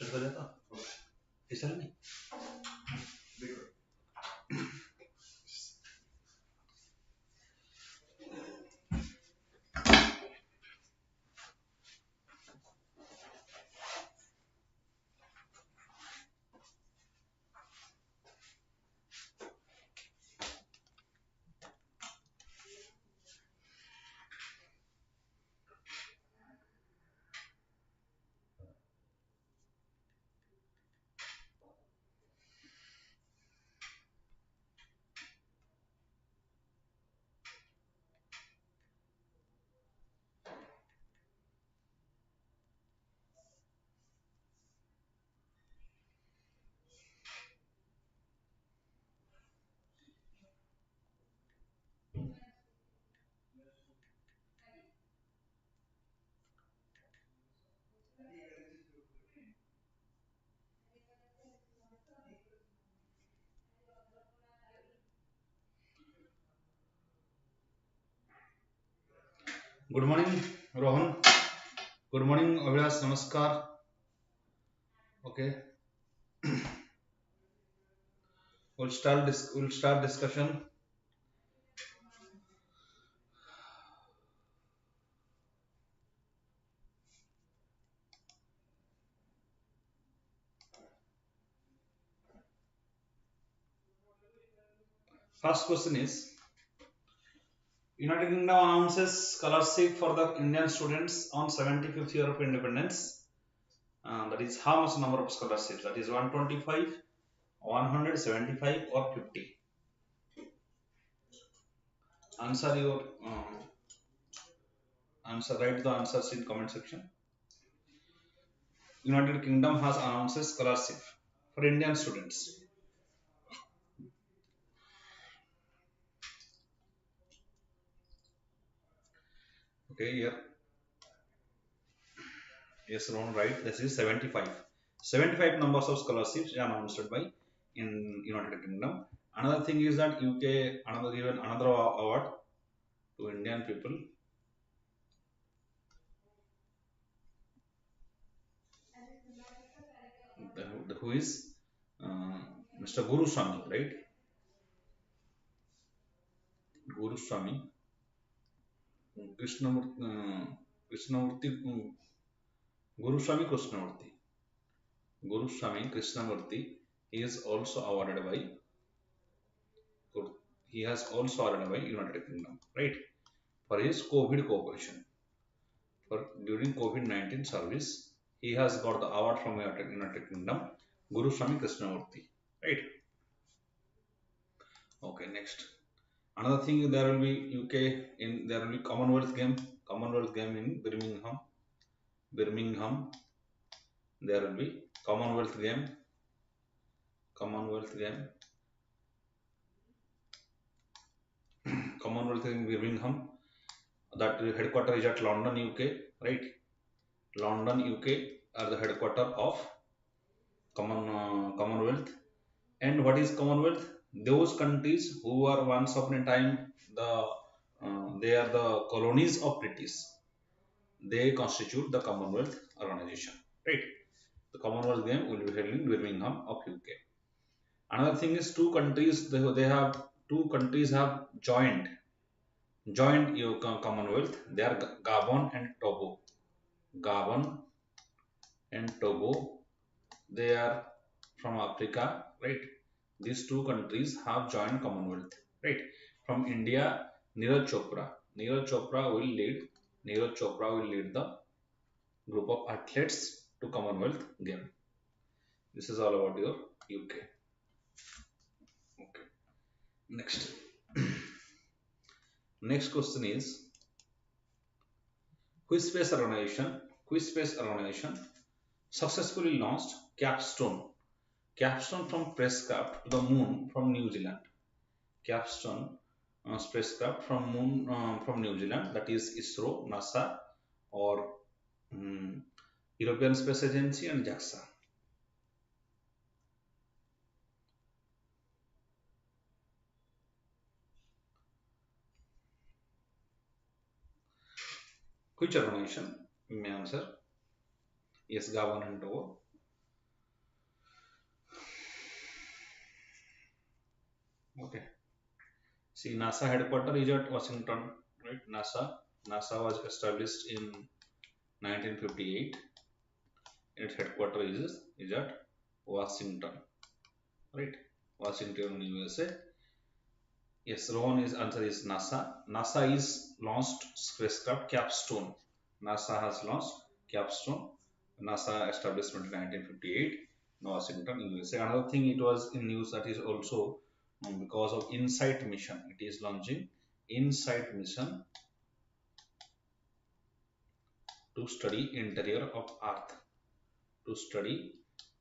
कर देता चल नहीं good morning Rohan good morning Abhilash नमस्कार okay we'll start discussion first question is United Kingdom announces scholarship for the Indian students on 75th year of independence that is how much number of scholarships that is 125 175 or 50 answer your answer write the answers in comment section United Kingdom has announced scholarship for Indian students okay here yes wrong right this is 75 numbers of scholarships are announced by in United Kingdom another thing is that UK another given another award to Indian people who is uh, Mr. Guru Swami right Guru Swami Krishnamurti Guru Swami Krishnamurti he is also awarded by he has also awarded by United Kingdom right for his COVID cooperation for during COVID-19 service he has got the award from United Kingdom Guru Swami Krishnamurti right okay next another thing there will be UK in there will be Commonwealth game in Birmingham there will be Commonwealth game Commonwealth in Birmingham that headquarter is at London UK right London UK are the headquarter of Commonwealth and what is Commonwealth those countries who are once upon a time they are the colonies of British they constitute the Commonwealth organization right the Commonwealth game will be held in Birmingham of UK another thing is they have two countries have joined your Commonwealth they are Gabon and Togo Gabon and Togo they are from Africa right these two countries have joined Commonwealth right from India Neeraj Chopra will lead the group of athletes to Commonwealth game this is all about your UK okay next next question is which space organization successfully launched Capstone from spacecraft to the moon from New Zealand. Capstone spacecraft from moon from New Zealand that is ISRO, NASA or European Space Agency and JAXA. Which organization? You may answer. Yes, Gabon and Togo. Okay. See, NASA headquarters is at Washington, right? NASA was established in 1958. Its headquarters is at Washington, right? Washington, USA. Yes, wrong is answer is NASA. NASA is launched spacecraft Capstone. NASA has launched Capstone. NASA establishment in 1958 in Washington, USA. Another thing it was in news that is also because of InSight mission. It is launching InSight mission to study interior of Earth. To study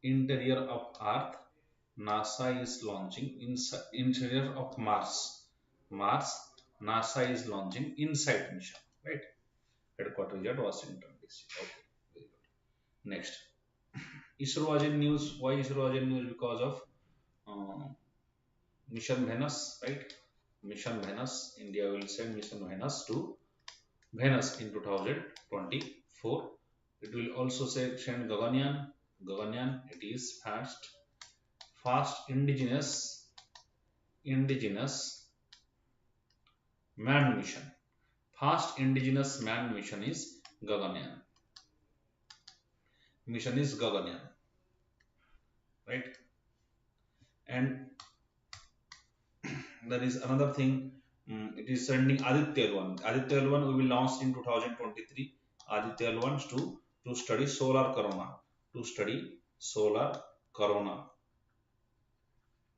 interior of Earth, NASA is launching interior of Mars. Mars, NASA is launching InSight mission, right? Headquarters at Washington DC. Okay, very good. Next, ISRO was in news. Why ISRO was in news? Because of uh, Mission Venus, right? Mission Venus. India will send Mission Venus to Venus in 2024. It will also send Gaganyaan. Gaganyaan. It is fast indigenous manned mission. Fast indigenous manned mission is Gaganyaan. Mission is Gaganyaan, right? And there is another thing. It is sending Aditya L1. Aditya L1 we will launch in 2023. Aditya L1 to study solar corona. To study solar corona.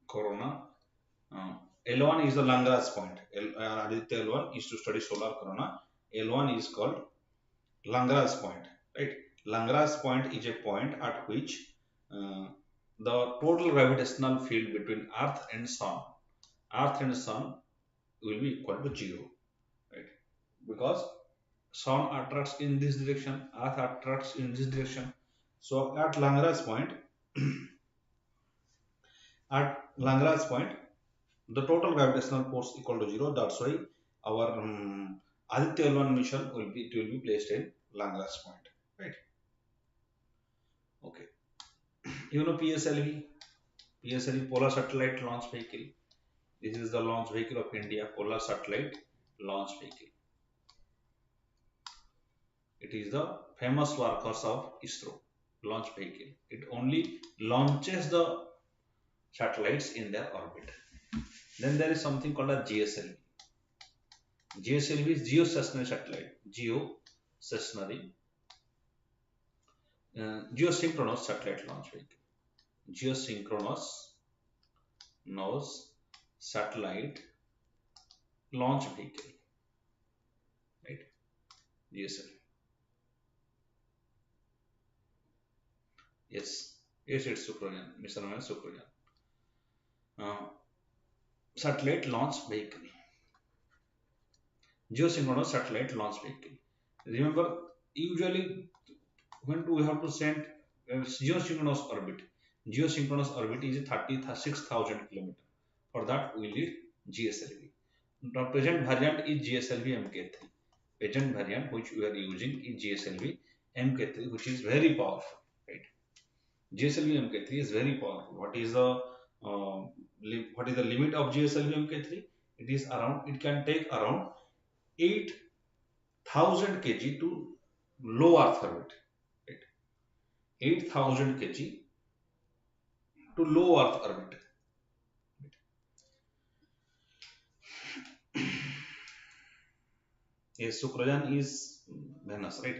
Corona. L1 is the Lagrange point. Aditya L1 is to study solar corona. L1 is called Lagrange point, right? Lagrange point is a point at which uh, the total gravitational field between Earth and Sun will be equal to 0, right? Because Sun attracts in this direction, Earth attracts in this direction. So at Lagrange point, the total gravitational force equal to 0. That's why our Aditya L1 mission will be placed in Lagrange point, right? Okay. You know PSLV, Polar Satellite Launch Vehicle. This is the launch vehicle of India, Polar Satellite Launch Vehicle. It is the famous workhorse of ISRO launch vehicle. It only launches the satellites in their orbit. Then there is something called a GSLV. GSLV is geostationary satellite. Geosynchronous satellite launch vehicle. Geosynchronous nose satellite launch vehicle, right? GSLV. Yes, it's Sukroyan, Mr. Sukroyan. Uh, Satellite launch vehicle. Geosynchronous satellite launch vehicle. Remember, usually when we have to send geosynchronous orbit is 36,000 kilometers. For that, we need GSLV. The present variant is GSLV MK3. Present variant which we are using is GSLV MK3, which is very powerful, right? GSLV MK3 is very powerful. What is the limit of GSLV MK3? It can take around 8,000 kg to low Earth orbit. Right? 8,000 kg to low Earth orbit. Yes, Sukrojan is Venus, right?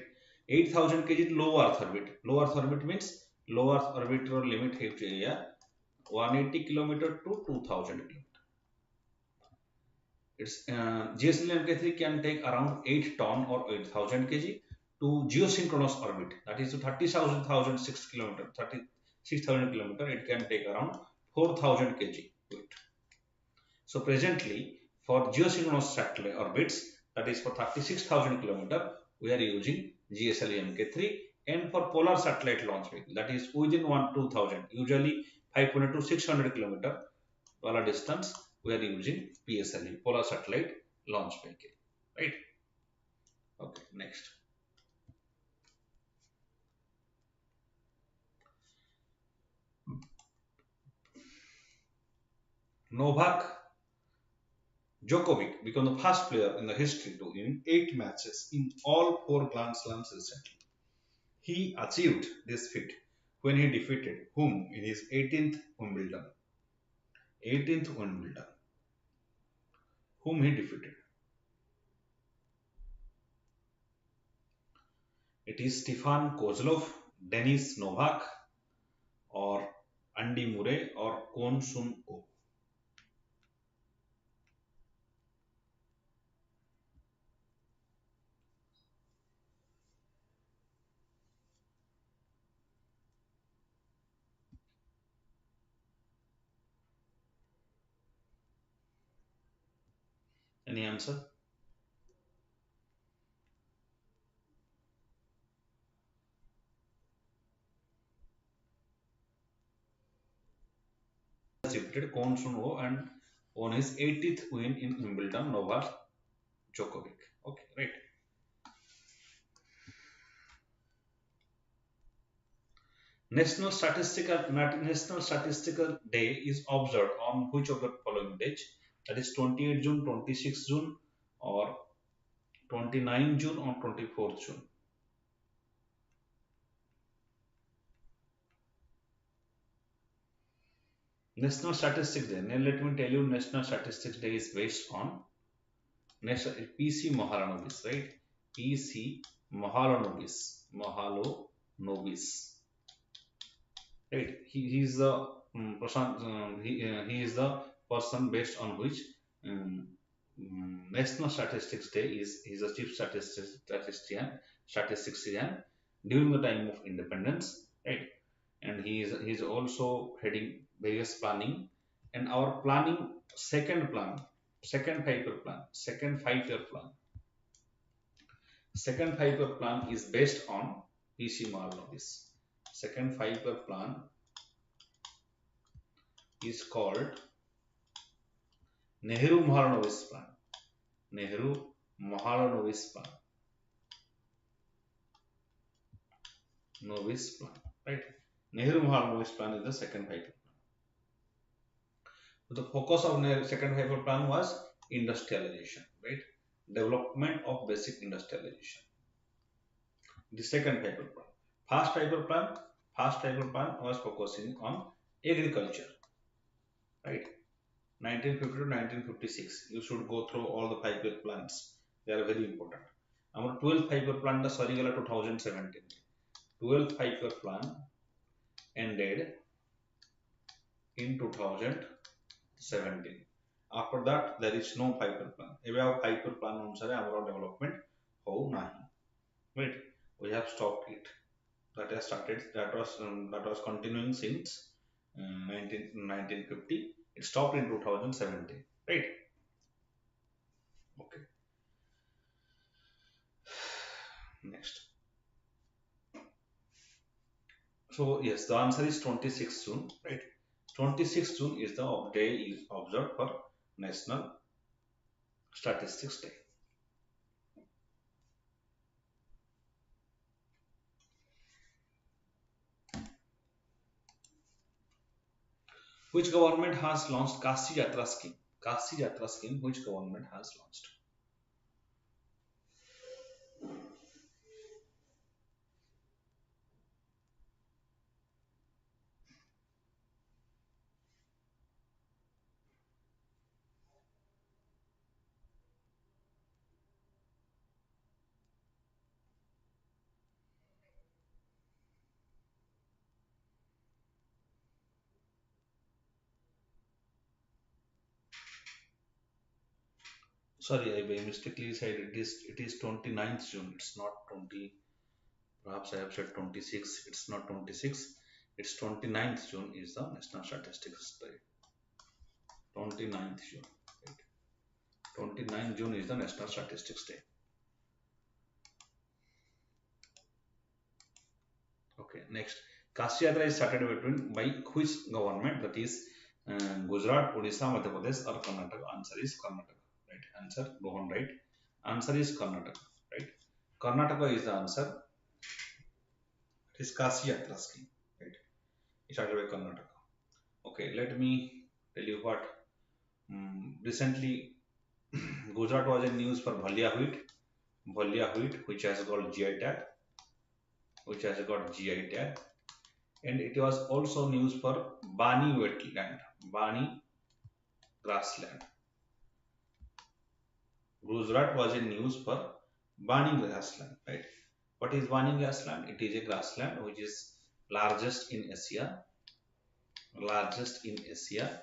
8,000 kg to low Earth orbit. Low Earth orbit means low Earth orbit or limit area 180 kilometer to 2,000 kilometer. Its GSLV MK3 can take around 8 ton or 8,000 kg to geosynchronous orbit. That is to 30,000 6 kilometer, 36,000 kilometer. It can take around 4,000 kg to it. So presently, for geosynchronous satellite orbits, that is for 36,000 kilometer, we are using GSLV MK3, and for polar satellite launch vehicle, that is within 2,000, usually 500 to 600 kilometer polar distance, we are using PSLV, polar satellite launch vehicle, right? Okay, next. Novak Djokovic became the first player in the history to win 8 matches in all 4 Grand Slams recently. He achieved this feat when he defeated whom in his 18th Wimbledon. 18th Wimbledon. Whom he defeated. It is Stefan Kozlov, Denis Novak, or Andy Murray, or Kwon Sun Oh. Any answer? Has defeated Kwon Sun Oh and won his 80th win in Wimbledon over Djokovic. Okay, right. National Statistical Day is observed on which of the following dates? That is 28 June, 26 June, or 29 June, or 24th June. National Statistics Day. Now let me tell you, National Statistics Day is based on National PC Mahalanobis, right? PC Mahalanobis, Mahalanobis, right? He is the he is the person based on which um, National Statistics Day is a chief statistician during the time of independence, right? And he is also heading various planning, and our planning second 5-year plan, second 5-year plan is based on PC Mahalanobis. Second 5-year plan is called Nehru Mahalanobis plan. Nehru Mahalanobis plan. Novice plan, right? Nehru Mahalanobis plan is the second 5-year plan. So the focus of second 5-year plan was industrialization, right? Development of basic industrialization. The second 5-year plan. First 5-year plan was focusing on agriculture, right? 1950 to 1956. You should go through all the 5-year plans. They are very important. Our 12th 5-year plan is 2017. 12th 5-year plan ended in 2017. After that, there is no 5-year plan. If we have 5-year plan अनुसार our development हो नहीं. Right? We have stopped it. That has started. That was continuing since 1950. It stopped in 2017. Right? Okay. Next. So yes, the answer is 26th June. Right? 26th June is the day is observed for National Statistics Day. Which government has launched Kashi Yatra scheme? Kashi Yatra scheme, which government has launched? Sorry, I mistakenly said it is 29th June. It's not 20. Perhaps I have said 26. It's not 26. It's 29th June is the National Statistics Day. 29th June. Right. 29th June is the National Statistics Day. Okay, next. Kashi Yatra is started by which government? That is Gujarat, Odisha, Madhya Pradesh, or Karnataka. Answer is Karnataka. Right. Answer. Go on. Right. Answer is Karnataka. Right. Karnataka is the answer. It is Kashi Yatra scheme. Right. It started by Karnataka. Okay. Let me tell you what recently Gujarat was in news for Bhalia wheat, which has got GI tag, and it was also news for Bani wetland, Bani grassland. Gujarat was in news for Bani grassland, right? What is Bani grassland? It is a grassland which is largest in Asia, largest in Asia.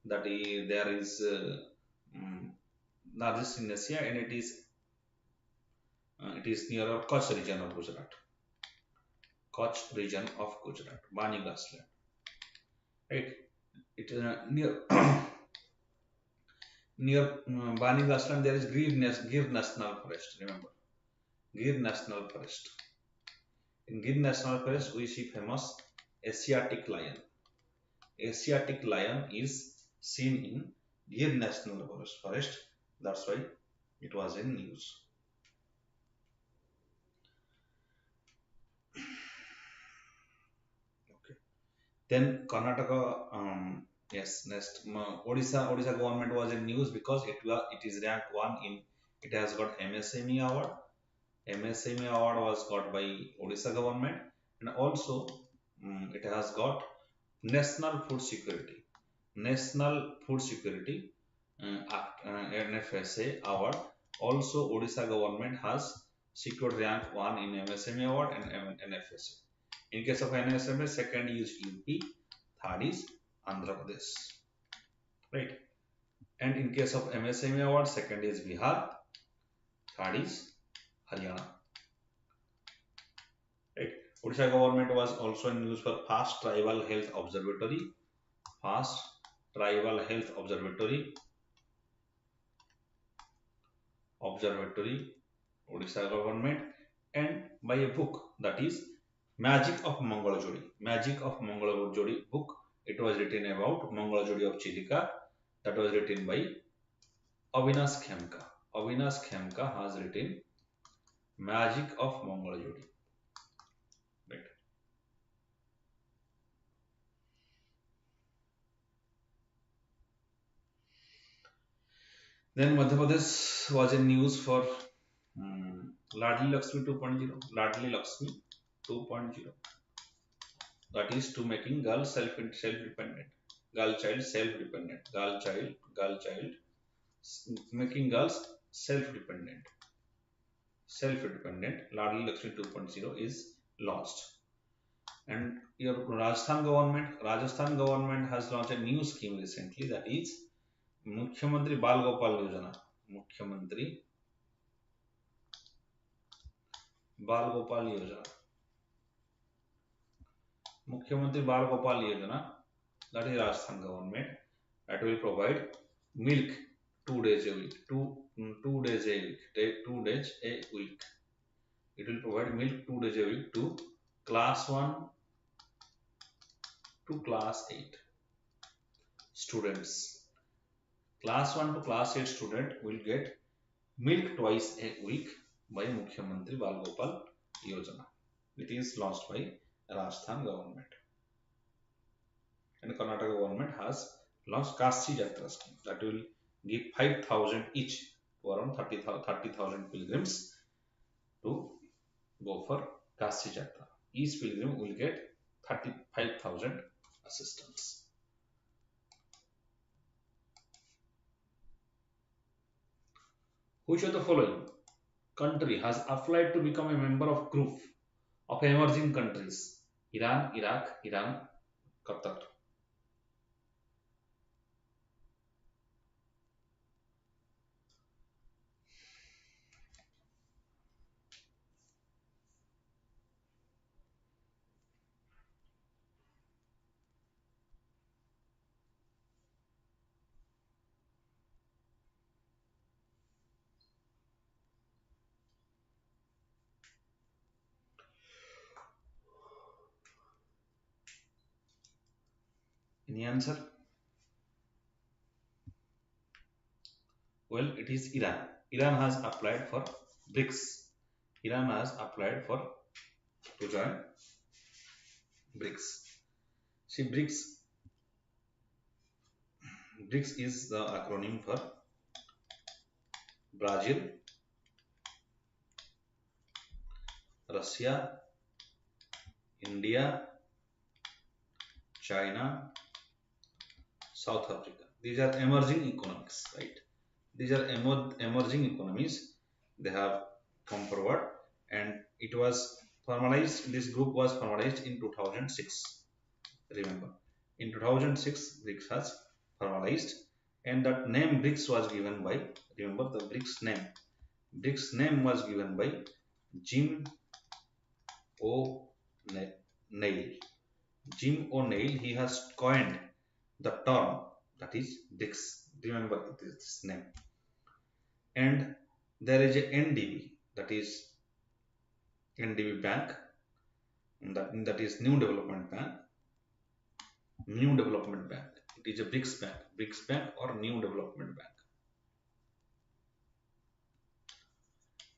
That is, there is mm, largest in Asia, and it is near Kutch region of Gujarat. Kutch region of Gujarat, Bani grassland, right? It is near near Bani grassland. There is Gir National Forest. Remember, Gir National Forest. In Gir National Forest, we see famous Asiatic lion. Asiatic lion is seen in Gir National Forest. That's why it was in news. Okay. Then Karnataka, yes, next Odisha government was in news because it is ranked one in. It has got MSME award. MSME award was got by Odisha government, and also it has got National Food Security. National Food Security NFSA award. Also, Odisha government has secured rank 1 in MSME award and NFSA. In case of NSME, second is UP, third is Andhra Pradesh, right? And in case of MSME award, second is Bihar, third is Haryana, right? Odisha government was also in news for Fast Tribal Health Observatory, Fast Tribal Health Observatory, Odisha government, and by a book that is Magic of Mangalajodi. Magic of Mangalajodi book. It was written about Mangalajodi of Chilika. That was written by Avinash Khemka. Avinash Khemka has written Magic of Mangalajodi. Right. Then Madhya Pradesh was in news for Ladli Lakshmi 2.0. Ladli Lakshmi 2.0. That is to making girl self-dependent. Girl child self-dependent. Girl child making girls self-dependent. Ladli Lakshmi 2.0 is launched. And your Rajasthan government has launched a new scheme recently, that is Mukhyamantri Bal Gopal Yojana. Mukhyamantri Bal Gopal Yojana. Mukhyamantri Bal Gopal Yojana, that is Rajasthan government, that will provide milk 2 days a week. 2 days a week. 2 days a week. It will provide milk 2 days a week to class 1 to class 8 students. Class 1 to class 8 student will get milk twice a week by Mukhyamantri Bal Gopal Yojana. It is launched by Rajasthan government. And Karnataka government has launched Kashi Jatra scheme that will give 5,000 each to around 30,000 pilgrims to go for Kashi Jatra. Each pilgrim will get 35,000 assistance. Which of the following country has applied to become a member of group of emerging countries? Iran, Iraq, Iran, Qatar. Any answer? Well, it is Iran. Iran has applied for BRICS. Iran has applied for to join BRICS. See, BRICS is the acronym for Brazil, Russia, India, China, South Africa. These are emerging economies, right? These are emerging economies. They have come forward, and it was formalized. This group was formalized in 2006. Remember, in 2006, BRICS has formalized, and that name BRICS was given by. Remember the BRICS name. BRICS name was given by Jim O'Neill. Jim O'Neill, he has coined the term that is BRICS. Remember this name. And there is a NDB, that is NDB Bank, and that is New Development Bank. New Development Bank. It is a BRICS Bank or New Development Bank.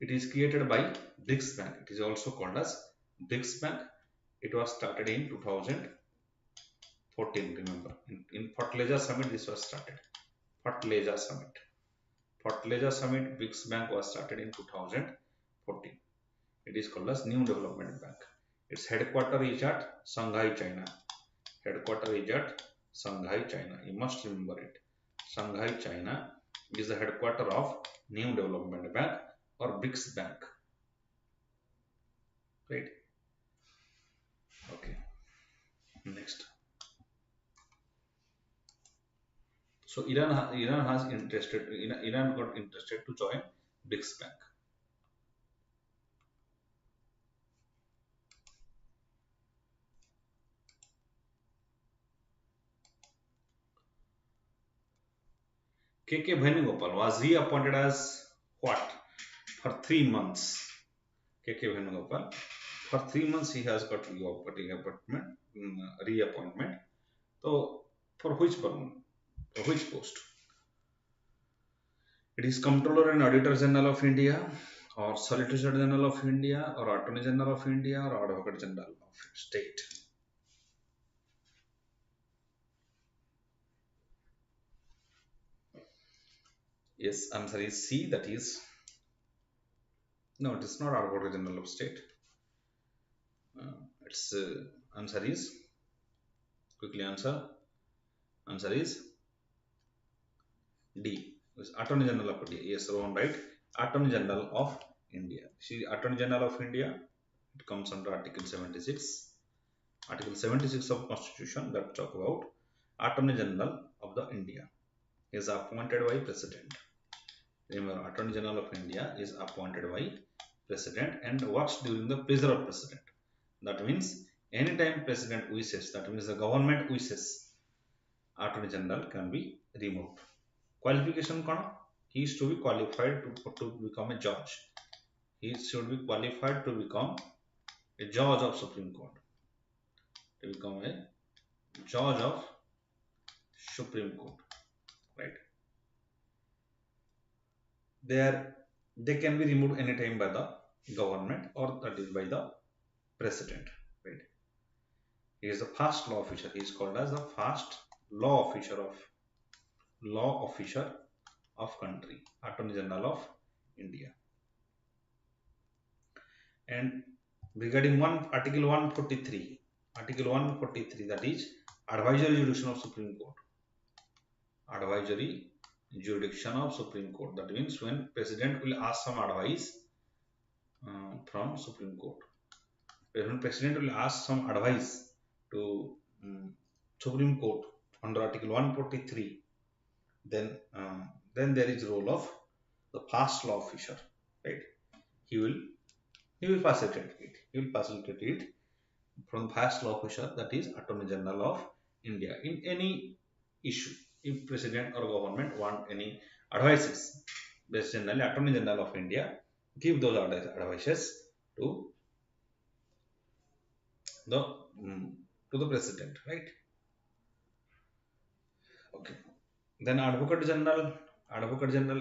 It is created by BRICS Bank. It is also called as BRICS Bank. It was started in 2014. Remember, in Fertilizer Summit, this was started. Fertilizer Summit, BRICS Bank was started in 2014. It is called as New Development Bank. Its headquarter is at Shanghai, China. Headquarter is at Shanghai, China. You must remember it. Shanghai, China is the headquarter of New Development Bank or BRICS Bank. Right? Okay. Next. So Iran got interested to join BRICS Bank. K.K. Venugopal was reappointed as what? For 3 months. K.K. Venugopal, for 3 months he has got reappointment. So for which post? It is Comptroller and Auditor General of India, or Solicitor General of India, or Attorney General of India, or Advocate General of State. Yes, answer is C. That is, no, it is not Advocate General of State. Its answer is, quickly answer. Answer is D. Attorney General of India. Yes, wrong, right? Attorney General of India. See, Attorney General of India, it comes under Article 76. Article 76 of Constitution that talk about Attorney General of the India is appointed by President. Remember, Attorney General of India is appointed by President and works during the pleasure of President. That means anytime President wishes, that means the government wishes, Attorney General can be removed. Qualification kona? He is to be qualified to become a judge. He should be qualified to become a judge of Supreme Court. To become a judge of Supreme Court, right? They can be removed anytime by the government, or that is by the president, right? He is the first law officer. He is called as the first law officer of country, Attorney General of India. And regarding Article 143, that is advisory jurisdiction of Supreme Court. Advisory jurisdiction of Supreme Court. That means when President will ask some advice from Supreme Court. When President will ask some advice to Supreme Court under Article 143, then there is role of the first law officer, right? He will facilitate it. He will facilitate it from first law officer, that is Attorney General of India, in any issue. If President or government want any advices, generally Attorney General of India give those advices to the President, right? Okay. Then Advocate General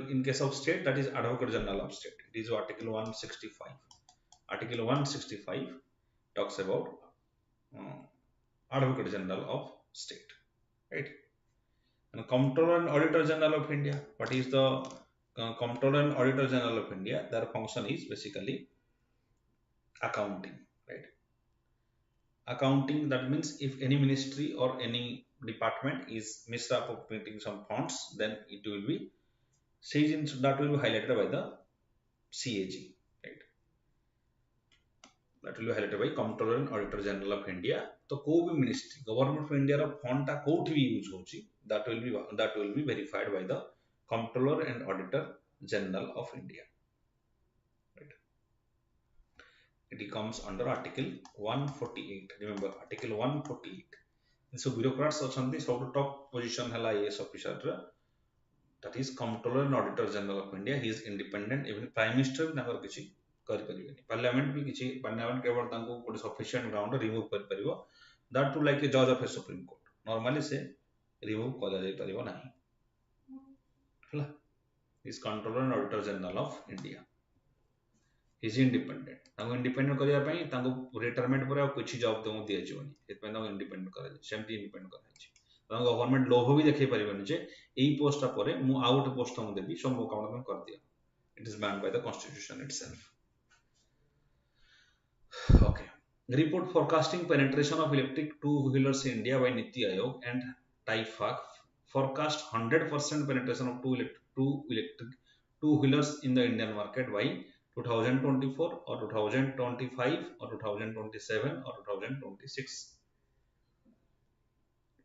in case of state, that is Advocate General of State. It is Article 165. Article 165 talks about Advocate General of State, right? And Comptroller and Auditor General of India. What is the Comptroller and Auditor General of India, their function is basically accounting, right? Accounting, that means if any ministry or any department is misappropriating some funds, then it will be that will be highlighted by the CAG, right? That will be highlighted by Comptroller and Auditor General of India. So, को भी ministry, government of India रा fund टा कोठी भी use होची, that will be verified by the Comptroller and Auditor General of India, right? It comes under Article 148. Remember, Article 148. So bureaucrats ଅଛନ୍ତି ସବୁଠୁ top position ହେଲା IAS officer ର, that is Comptroller and Auditor General of India. He is independent. Even Prime Minister ବି ତାଙ୍କର କିଛି କରିପାରିବେନି, parliament ବି କିଛି, parliament କେବଳ ତାଙ୍କୁ ଗୋଟେ ସଫିସିଏଣ୍ଟ ଗ୍ରାଉଣ୍ଡ ରିମୁଭ୍ କରିପାରିବ, that too like a judge of a Supreme Court. Normally ସେ ରିମୁଭ୍ କରାଯାଇ ପାରିବ ନାହିଁ, ହେଲା। is Comptroller and Auditor General of India. He is independent. ତାଙ୍କୁ ଇଣ୍ଡିପେଣ୍ଡେଣ୍ଟ କରିବା ପାଇଁ ତାଙ୍କୁ ରିଟାୟରମେଣ୍ଟ ପରେ ଆଉ କିଛି ଜବ୍ ତାଙ୍କୁ ଦିଆଯିବନି, ସେଥିପାଇଁ ତାଙ୍କୁ ଇଣ୍ଡିପେଣ୍ଡେଣ୍ଟ କରାଯାଏ, ସେମିତି ଇଣ୍ଡିପେଣ୍ଡେଣ୍ଟ କରାଯାଇଛି। ତାଙ୍କୁ ଗଭର୍ଣ୍ଣମେଣ୍ଟ ଲୋଭ ବି ଦେଖେଇ ପାରିବନି ଯେ ଏଇ ପୋଷ୍ଟଟା ପରେ ମୁଁ ଆଉ ଗୋଟେ ପୋଷ୍ଟ ତମକୁ ଦେବି, ସବୁ କାମ ତମେ କରିଦିଅ। It is banned by the constitution itself. Okay. Report forecasting penetration of electric two-wheelers in India by Niti Aayog and TIFAC forecast 100% penetration of electric two-wheelers in the Indian market by 2024 or 2025 or 2027 or 2026.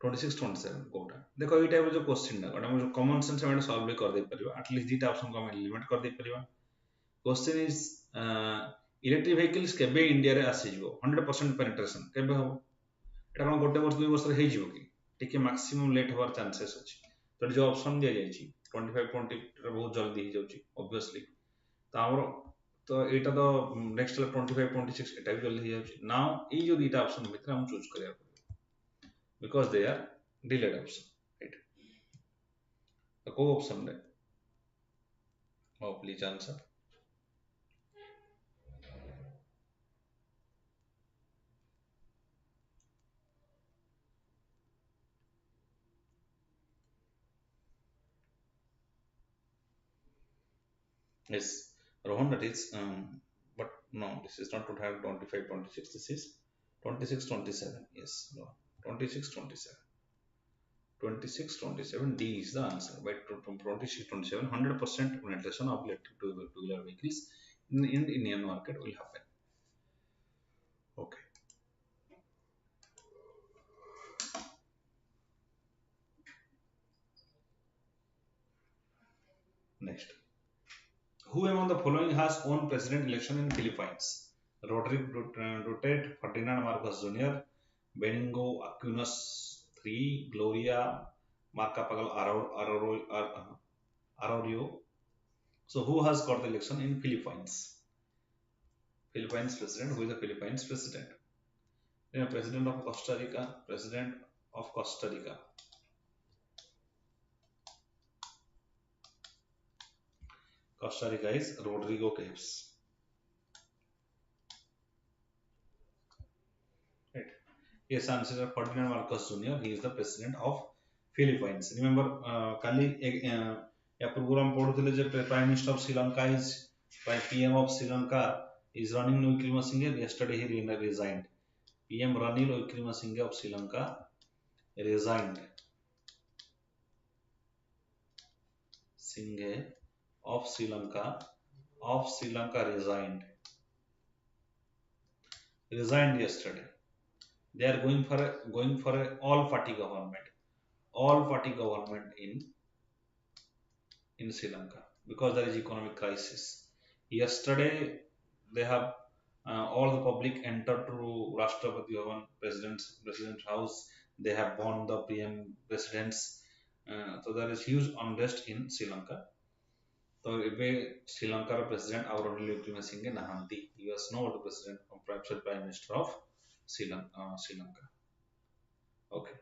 26-27 Kota देखो ये type जो question ना हम common sense में solve भी कर दे परिबा, at least दीटा option को हम एलिमिनेट कर दे परिबा। क्वेश्चन इज इलेक्ट्रिक व्हीकल्स केबे इंडिया रे आसी जिवो 100% पेनिट्रेशन केबे हो, एटा कोन गोटे वर्ष 2 वर्ष रे हे जिवो कि टिके मैक्सिमम लेट होवार चांसेस अछि। तो जो ऑप्शन दिया जाय छी 25 20 रे बहुत जल्दी ही जाउची ऑब्वियसली, तो हमरो तो एटा तो नेक्स्ट 25 26 एटा भी जल्दी ही जाउची। नाउ ए जो दीटा ऑप्शन भितर हम चूज करिया because they are delayed option, right? The co option there. Oh, please answer. Yes, Rohan, that is but no, this is not 25 26, this is 26 27. Yes, no, 26 27. 26 27 D is the answer. By from 26 27 100% penetration of electric two-wheeler vehicles in Indian market will happen. Okay. Next, who among the following has won president election in Philippines? Rodrigo Duterte, Ferdinand Marcos Jr., Benigno Aquino III, Gloria Macapagal Arroyo. So who has got the election in Philippines? Philippines president. Who is the Philippines president? President of Costa Rica. President of Costa Rica. Costa Rica is Rodrigo Caves. Right. Yes, answer is Ferdinand Marcos Jr. He is the president of Philippines. Remember, kali या पूर्व हम पढ़ुଥିଲେ जे Prime Minister of Sri Lanka is PM of Sri Lanka is Ranil Wickremesinghe. Yesterday he resigned. PM Ranil Wickremesinghe of Sri Lanka resigned. Singhe of Sri Lanka resigned yesterday. They are going for a all party government in Sri Lanka because there is economic crisis. Yesterday they have all the public entered through Rashtrapati Bhavan, President House. They have burned the PM residence. So there is huge unrest in Sri Lanka. So Sri Lanka president Ranil Wickremesinghe nahanti. He was no the president or prime minister of Sri Lanka. Okay.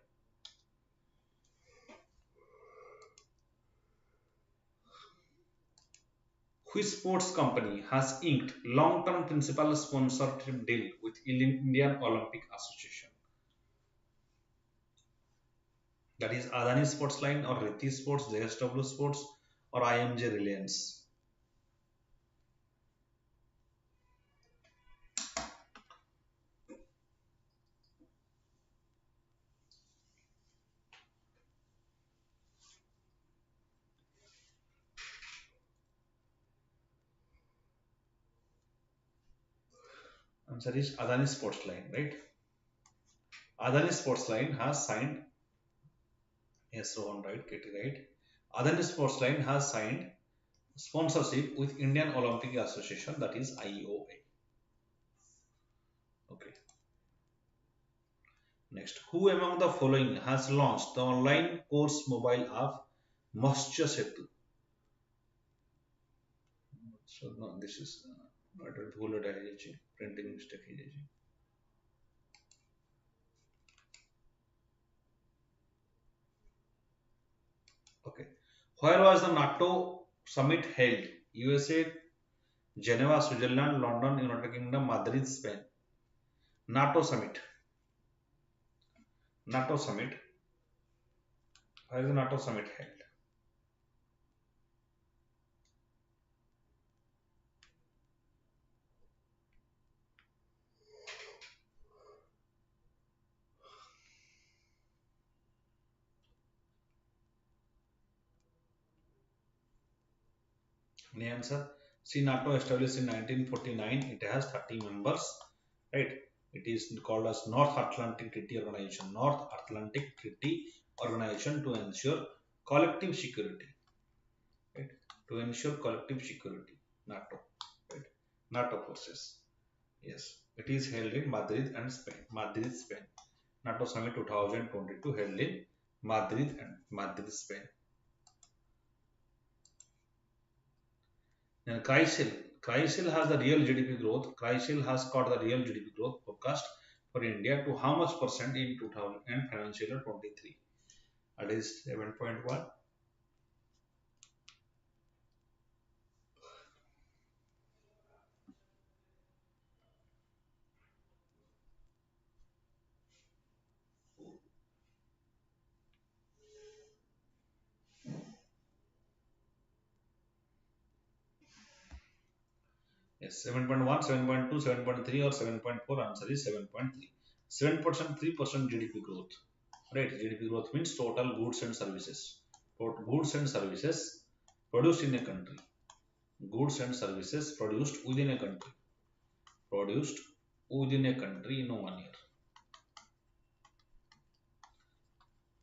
Which sports company has inked long-term principal sponsorship deal with Indian Olympic Association? That is Adani Sports Line or Riti Sports, JSW Sports, or IMJ Reliance? Answer is Adani Sports Line, right? Adani Sports Line has signed, yes, Rohan, right, Katie, right? Adani Sports Line has signed sponsorship with Indian Olympic Association, that is IOA. Okay. Next, who among the following has launched the online course mobile app Matsya Setu? So no, this is भूल रहा printing mistake है जी. Okay. Where was the NATO summit held? USA, Geneva, Switzerland, London, United Kingdom, Madrid, Spain. NATO summit. NATO summit. Where is the NATO summit held? Any answer? See, NATO established in 1949. It has 30 members, right? It is called as North Atlantic Treaty Organization. North Atlantic Treaty Organization to ensure collective security, right? To ensure collective security. NATO, right? NATO forces. Yes, it is held in Madrid and Spain. Madrid, Spain. NATO Summit 2022 held in Madrid, Spain. Then Chrysler has the real GDP growth. Chrysler has got the real GDP growth forecast for India to how much percent in 2000 and financial year 23? That is 7.1. Yes, 7.1, 7.2, 7.3 or 7.4. Answer is 7.3. 7%, 3% GDP growth. Right, GDP growth means total goods and services. Total goods and services produced in a country. Goods and services produced within a country. Produced within a country in 1 year.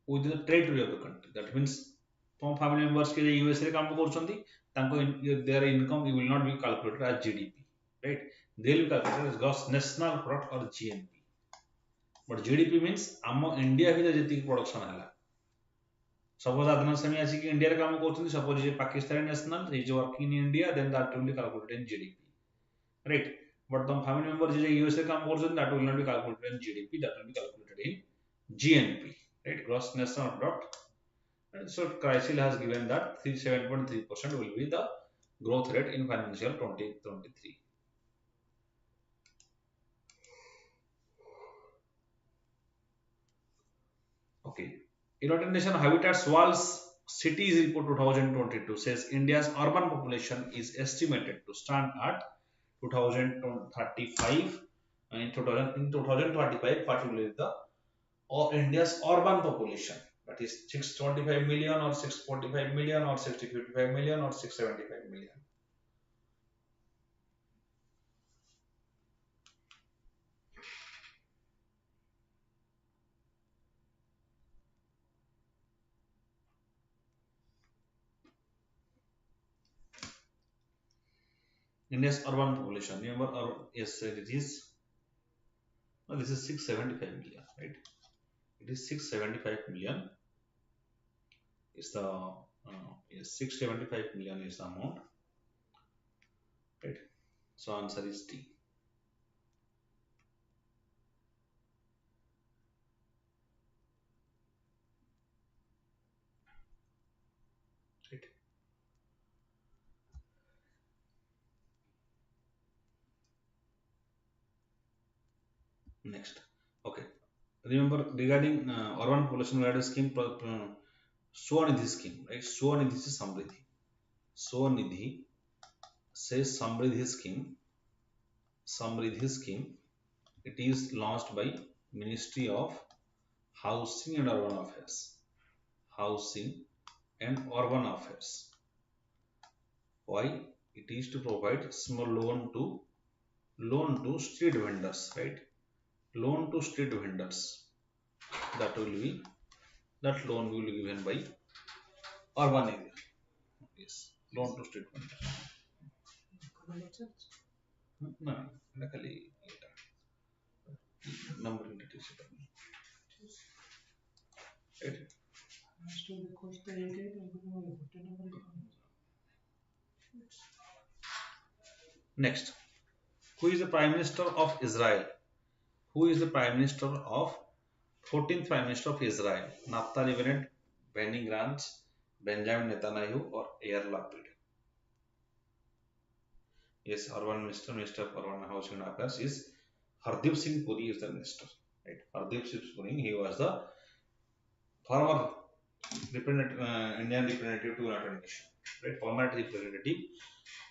Within the territory of the country. That means from family members के USA काम କରୁଛନ୍ତି ତାଙ୍କ their income will not be calculated as GDP, right? They will be calculated as gross national product or GNP. But GDP means ଆମ India ଭିତରେ ଯେତିକି production ହେଲା. Suppose Adnan Sami ଆସିକି ଇଣ୍ଡିଆରେ କାମ କରୁଛନ୍ତି, suppose he is Pakistani national, he is working in India, then that will be calculated in GDP, right? But the family member J USA काम କରୁଛନ୍ତି, that will not be calculated in GDP, that will be calculated in GNP, right? Gross national product. And so Chrysler has given that 7.3% will be the growth rate in financial 2023. Okay. United Nations Habitats World Cities Report 2022 says India's urban population is estimated to stand at 2035. In 2025, particularly the of India's urban population, that is 625 million or 645 million or 655 million or 675 million. India's urban population, remember, yes, it is, no, this is 675 million, right? It is 675 million is the, yes, 675 million is the amount, right? So answer is D. Right. Next, okay. Remember regarding urban population, we had a scheme, Swanidhi scheme, right? Swanidhi is Samriddhi. Swanidhi says Samriddhi scheme. It is launched by Ministry of Housing and Urban Affairs. Housing and Urban Affairs. Why? It is to provide small loan to street vendors, right? Loan to street vendors. That will be that loan will be given by urban area. Yes, loan to street vendors. No, no, खाली number details right? Next, who is the Prime Minister of Israel? Who is the Prime Minister of 14th Prime Minister of Israel? Naftali Bennett, Benny Gantz, Benjamin Netanyahu, or Yair Lapid? Yes, Urban Minister, Minister of Urban Housing and Affairs is Hardeep Singh Puri is the minister. Right? Hardeep Singh Puri, he was the former Indian representative to United Nations. Right? Former representative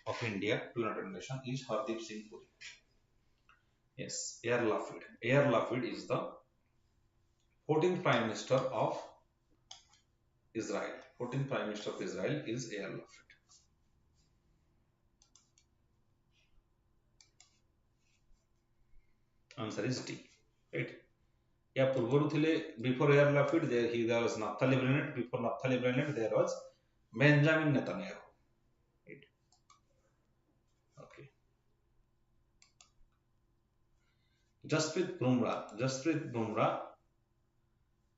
of India to United Nations is Hardeep Singh Puri. Yes, Yair Lapid. Yair Lapid is the 14th Prime Minister of Israel. 14th Prime Minister of Israel is Yair Lapid. Answer is D. Right? या पूर्वରୁ ଥିଲେ before Yair Lapid there was Naftali Bennett. Before Naftali Bennett there was Benjamin Netanyahu. Right? Okay. Jasprit Bumrah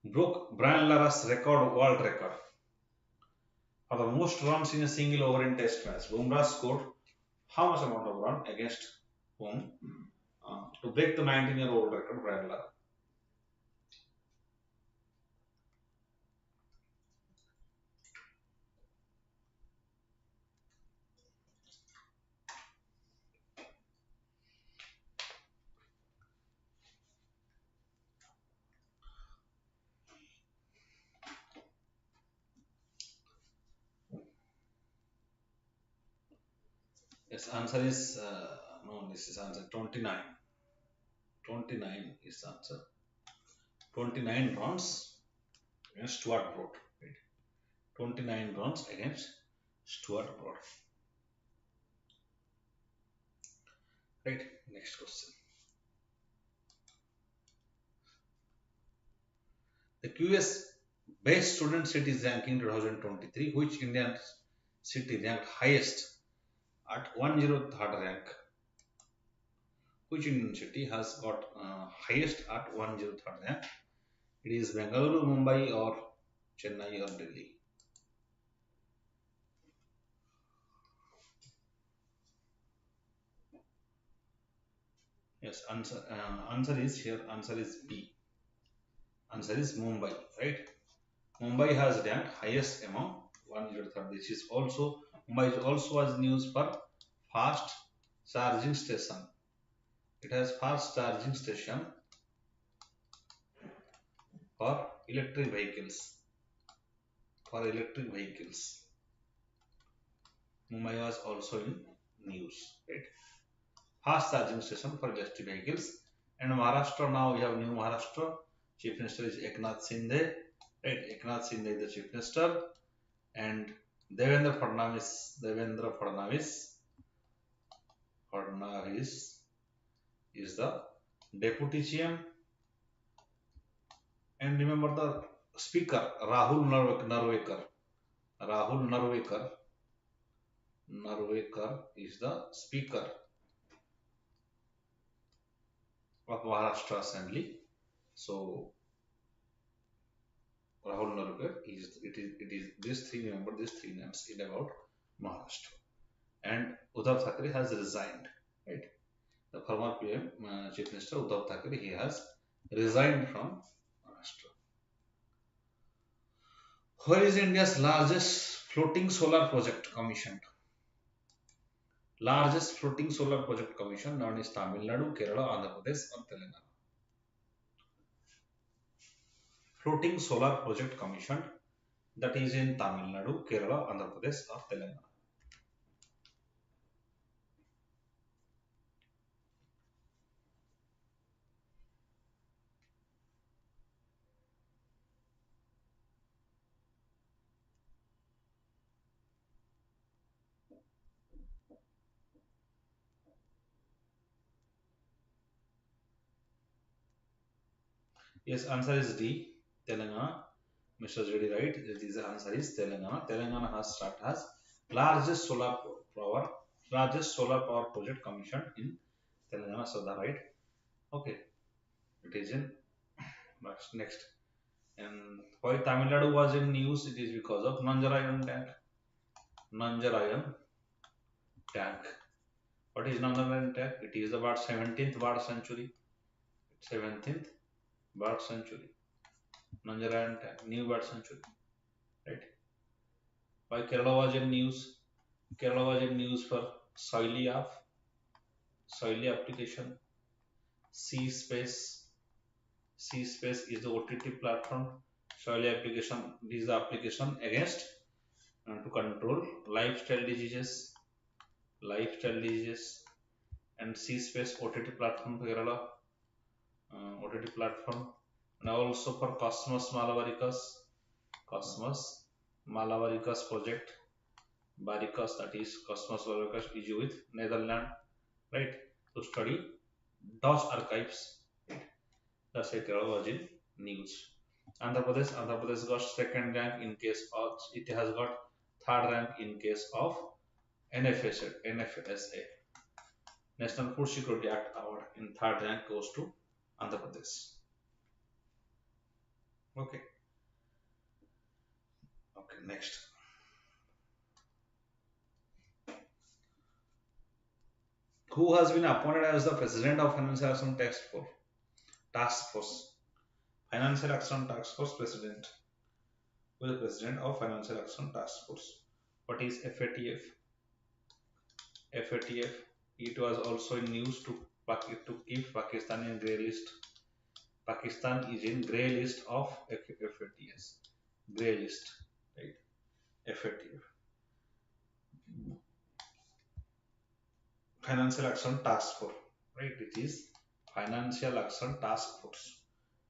broke Brian Lara's world record for the most runs in a single over in Test match. Bumrah scored how much amount of run against whom to break the 19-year-old record Brian Lara? Yes, answer is no. This is answer 29. 29 is the answer. 29 runs against Stuart Broad. Right? 29 runs against Stuart Broad. Right. Next question. The QS Best Student Cities Ranking 2023. Which Indian city ranked highest at 103rd rank? Which Indian city has got highest at 103rd rank? It is Bengaluru, Mumbai, or Chennai, or Delhi. Yes, answer is here. Answer is B. Answer is Mumbai, right? Mumbai has ranked highest among 103rd. This is also Mumbai also was news for fast charging station. It has fast charging station for electric vehicles. For electric vehicles, Mumbai was also in news, right? Fast charging station for electric vehicles. And Maharashtra, now we have new Maharashtra. Chief Minister is Eknath Shinde, right? Eknath Shinde is the Chief Minister, and Devendra Fadnavis is the Deputy CM. And remember the Speaker Rahul Narvekar. Rahul Narvekar is the Speaker of Maharashtra Assembly. So Rahul Narvekar is these three. Remember these three names in about Maharashtra. And Uddhav Thackeray has resigned. Right, the former PM, Chief Minister Uddhav Thackeray, he has resigned from Maharashtra. Where is India's largest floating solar project commissioned? Largest floating solar project commission known as Tamil Nadu, Kerala, Andhra Pradesh, or Telangana. Floating solar project commission that is in Tamil Nadu, Kerala, Andhra Pradesh, or Telangana. Yes, answer is D. Telangana. Mr. JD, right? The answer is Telangana. Telangana has largest power, solar power project commissioned in Telangana. So the right. Okay, it is in next. And why Tamil Nadu was in news? It is because of Nanjarayan tank. Nanjarayan tank. What is Nanjarayan tank? It is about 17th bird century. 17th bird century. Nanjarayan tank, new bird century. Right? Why Kerala was in news? Kerala was in news for soily app, soily application. C space. C space is the OTT platform. Soily application. This is the application against to control lifestyle diseases, and C space OTT platform Kerala, OTT platform, and also for Cosmos Malabaricus project, Baricus, that is Cosmos Malabaricus is with Netherlands, right, to study Dutch archives. Right? That's a Kerala was in news. Andhra Pradesh got second rank in case of, it has got third rank in case of NFSA, National Food Security Act award. In third rank goes to Andhra Pradesh. Okay. Okay. Next. Who has been appointed as the president of Financial Action Task Force? Financial Action Task Force president. Who is the president of Financial Action Task Force? What is FATF? FATF. It was also in news to keep Pakistan in grey list. Pakistan is in grey list of FATS. Grey list, right? FATF. Financial Action Task Force, right? It is Financial Action Task Force.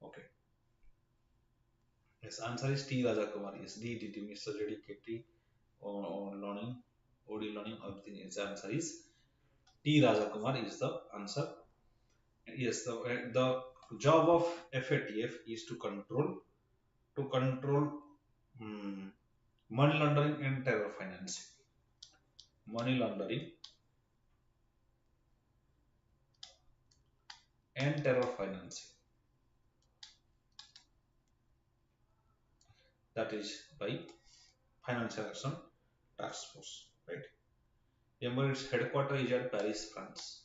Okay. Yes, answer is T. Rajakumar. Yes, D. Mr. JDKT or learning, OD learning, everything. Its answer is T. Rajakumar is the answer. Yes, the job of FATF is to control money laundering and terror financing. Money laundering and terror financing. That is by Financial Action Task Force, right? Remember, its headquarters is at Paris, France.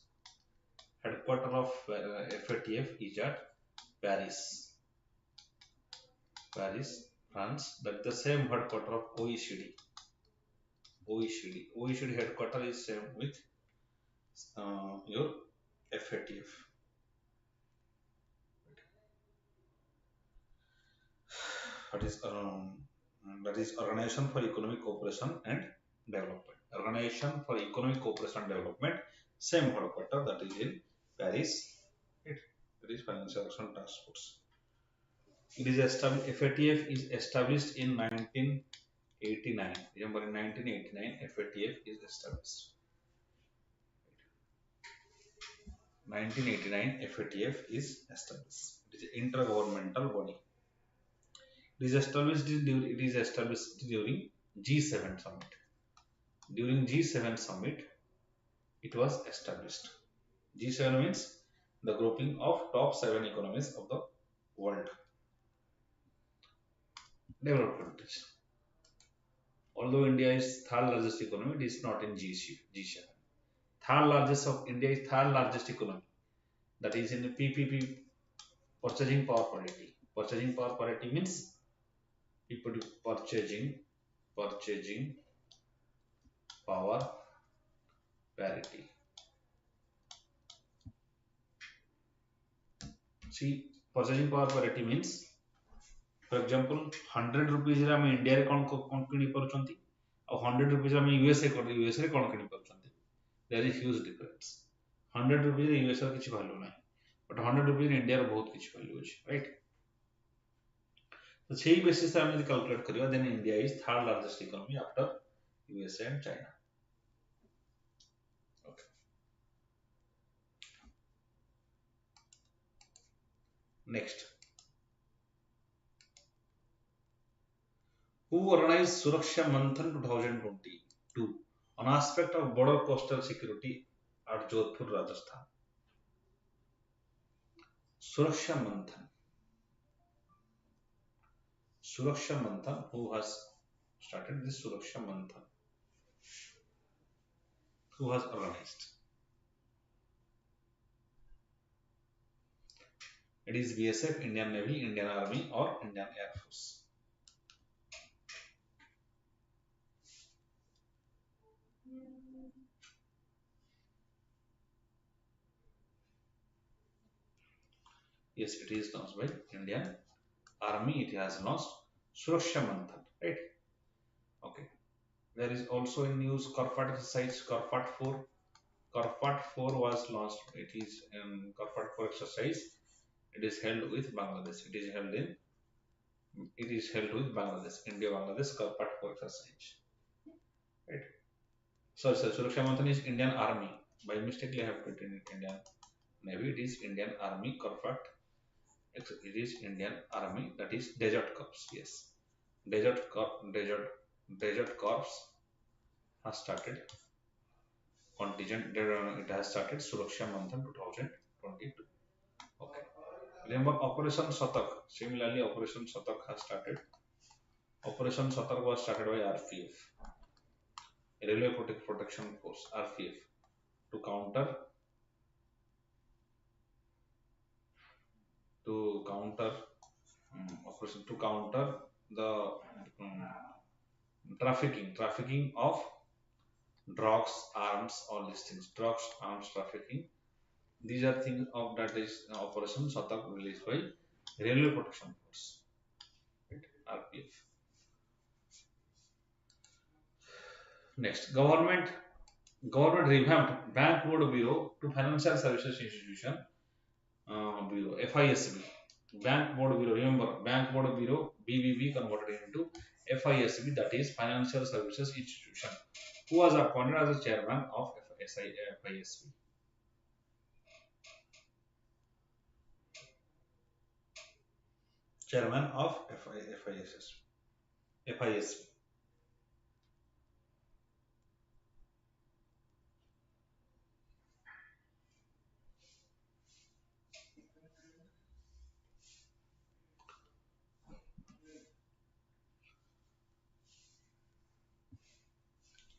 Headquarters of FATF is at Paris, France. That's the same headquarters of OECD. OECD headquarters is same with your FATF. That is Organization for Economic Cooperation and Development. Organization for Economic Cooperation and Development. Same headquarters, that is in Paris. Right? That is Financial Action Task Force. It is established. FATF is established in 1989. Remember, in 1989, FATF is established. 1989, FATF is established. It is an intergovernmental body. It is established during G7 summit. During G7 summit, it was established. G7 means the grouping of top 7 economies of the world. Developed countries. Although India is third largest economy, it is not in G7. Third largest of India is third largest economy. That is in the PPP, purchasing power parity. Purchasing power parity means people purchasing power parity. See, purchasing power parity means, for example, 100 rupees रे हम India रे कौन किनी परुचंती और 100 rupees हम USA रे कौन किनी परुचंती. There is huge difference. 100 rupees रे यूएसए रे किछि वैल्यू नाही, बट 100 rupees रे इंडिया रे बहुत किछि वैल्यू अछि, राइट. तो सेही बेसिस पे हम यदि कैलकुलेट करियो, then India is third largest economy after USA and China. Okay. Next, who organized Suraksha Manthan 2022, an aspect of border coastal security at Jodhpur, Rajasthan. Suraksha Manthan. Suraksha Manthan, who has started this Suraksha Manthan, who has organized. It is BSF, Indian Navy, Indian Army, or Indian Air Force. Yes, it is launched by Indian Army. It has launched Suraksha Manthan, right? Okay. There is also in news Corfat exercise, Corfat 4. Corfat 4 was launched. It is Corfat 4 exercise. It is held with Bangladesh. It is held with Bangladesh. India Bangladesh Corfat 4 exercise. Right. So Suraksha Manthan is Indian Army. By mistake, I have put in Indian Navy. It is Indian Army Corfat. It is Indian Army. That is Desert Corps. Yes. Desert Corps has started contingent. It has started Suraksha Manthan 2022. Okay. Remember Operation Satak. Similarly, Operation Satak has started. Operation Satak was started by RPF, Railway Protection Force (RPF), to counter operation to counter the um, trafficking of drugs, arms, all these things, drugs, arms trafficking. These are things of that is Operation Satak released by Railway Protection Force, right? RPF. Next, government revamped Bank Board Bureau to Financial Services Institution Bureau (FISB). Bank Board Bureau. Remember, Bank Board Bureau (BBB) converted into FISB, that is Financial Services Institution. Who was appointed as the chairman of FISB? Chairman of FISB.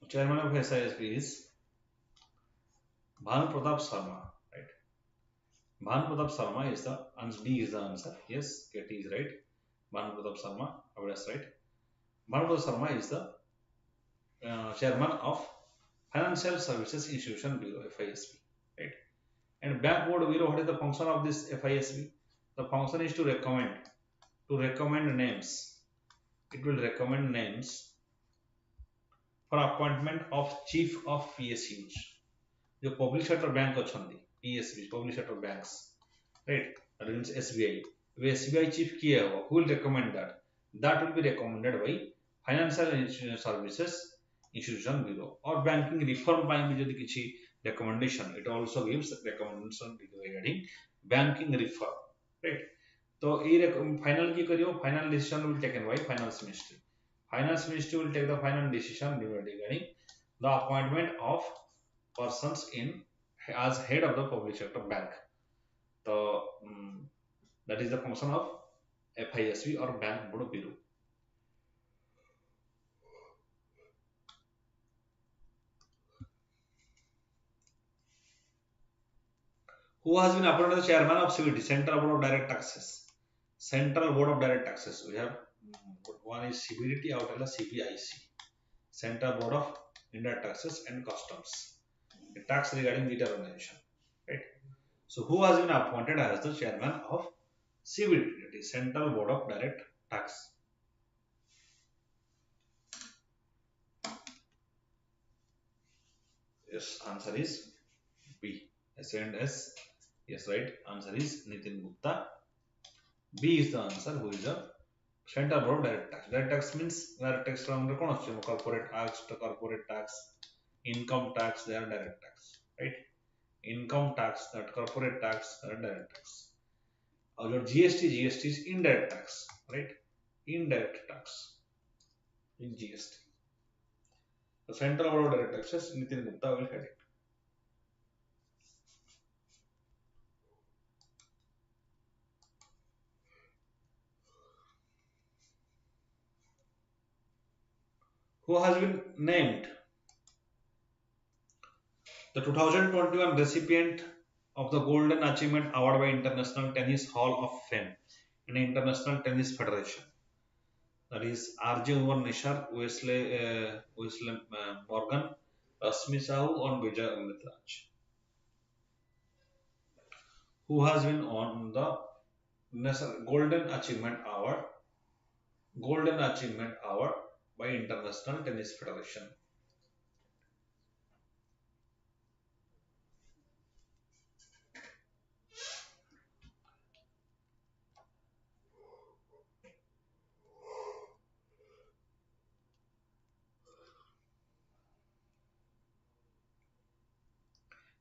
Chairman of FISB is Bhanu Pratap Sharma, right? Bhanu Pratap Sharma is the B is the answer. Yes, Katie is right. Bhanu Pratap Sharma, that's right. Bhanu Pratap Sharma is the chairman of Financial Services Institution Bureau (FISB), right? And Bank Board Bureau, what is the function of this FISB? The function is to recommend names. It will recommend names for appointment of chief of PSUs. The public sector bank ଅଛନ୍ତି PSB, public sector banks, right? That means SBI. If SBI chief କିଏ ହେବ? Who will recommend that? That will be recommended by Financial Services Institution Bureau or banking reform ପାଇଁ ବି ଯଦି କିଛି recommendation, it also gives recommendation regarding banking reform, right? So final କିଏ କରିବ? Final decision will be taken by Finance Ministry. Finance Ministry will take the final decision regarding the appointment of persons in as head of the public sector bank. So that is the function of FISB or Bank Board Bureau. Who has been appointed as chairman of CBT, Central Board of Direct Taxes? Central Board of Direct Taxes. We have one is CBDT, out of CBIC, Central Board of Indirect Taxes and Customs. The tax regarding the organization, right? So who has been appointed as the chairman of CBDT, that is Central Board of Direct Tax? Yes, answer is B. S and S. Yes, right. Answer is Nitin Gupta. B is the answer. Who is the Central Board of Direct Tax? Direct tax means direct tax from the corporate tax, income tax, they are direct tax, right? Income tax, that corporate tax, that direct tax. Our GST is indirect tax, right? Indirect tax. in GST. The Central Board of Directors, Nitin Gupta will head it. Who has been named the 2021 recipient of the Golden Achievement Award by International Tennis Hall of Fame and International Tennis Federation? That is RJ Umar Nishar, Wesley Morgan, Rasmi Sahu, and Vijay Amritraj. Who has been on the Golden Achievement Award by International Tennis Federation?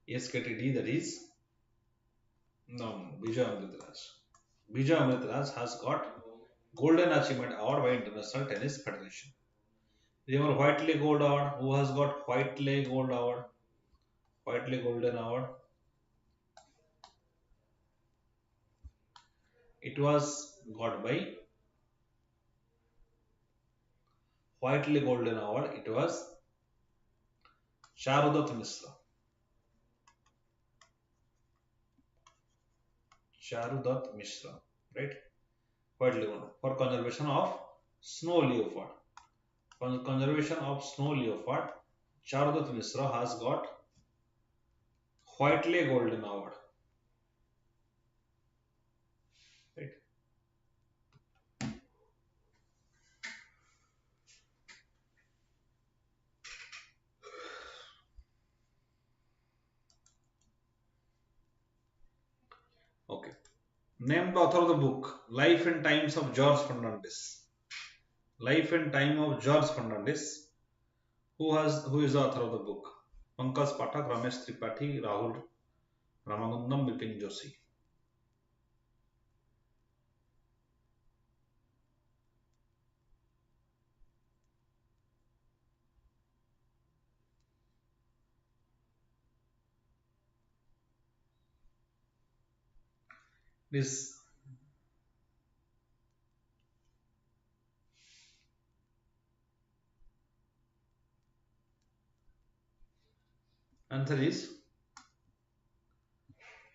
SKTD, that is no, Vijay Amritraj. Vijay Amritraj has got Golden Achievement Award by International Tennis Federation. Remember Whiteley Gold Award? Who has got Whiteley Gold Award? Whiteley Golden Award. It was got by Whiteley Golden Award. It was Charudat Misra. Charudat Mishra, right? Whiteley Gold for conservation of snow leopard. For conservation of snow leopard, Charudat Misra has got Whiteley Golden Award. Right? Okay. Name the author of the book Life and Times of George Fernandez. Life and Time of George Fernandez. Who is the author of the book? Pankaj Pathak, Ramesh Tripathi, Rahul Ramanandam, Bipin Joshi. This answer is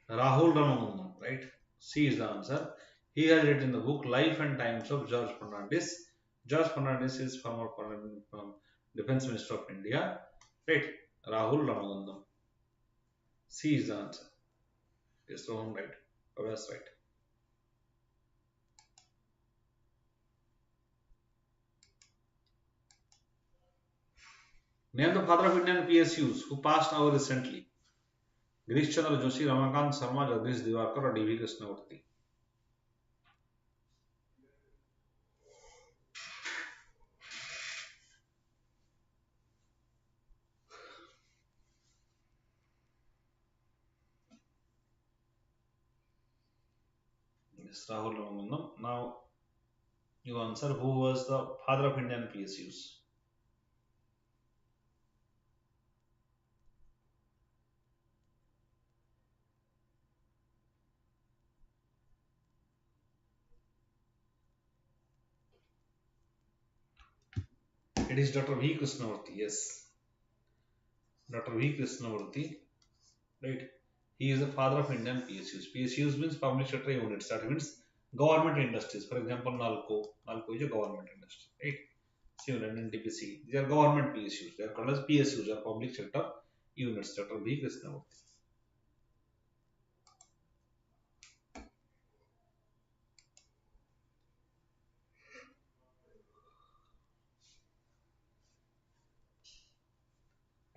Rahul Ramanandam, right? C is the answer. He has written the book Life and Times of George Fernandez. George Fernandez is former Defense Minister of India, right? Rahul Ramanandam. C is the answer. Yes, Rohan, right? Oh, that's right. Name the father of Indian PSUs who passed away recently. Girish Chandra Joshi, Ramakant Sharma, Jagdish Divakar, or D.V. Krishnamurti. Yes, Rahul Ramanandam. Now you answer who was the father of Indian PSUs. It is Dr. V. Krishnamurti. Yes, Dr. V. Krishnamurti. Right. He is the father of Indian PSUs. PSUs means public sector units. That means government industries. For example, Nalco. Nalco is a government industry. Right. Similar NTPC. They are government PSUs. They are called as PSUs, or public sector units. Dr. V. Krishnamurti.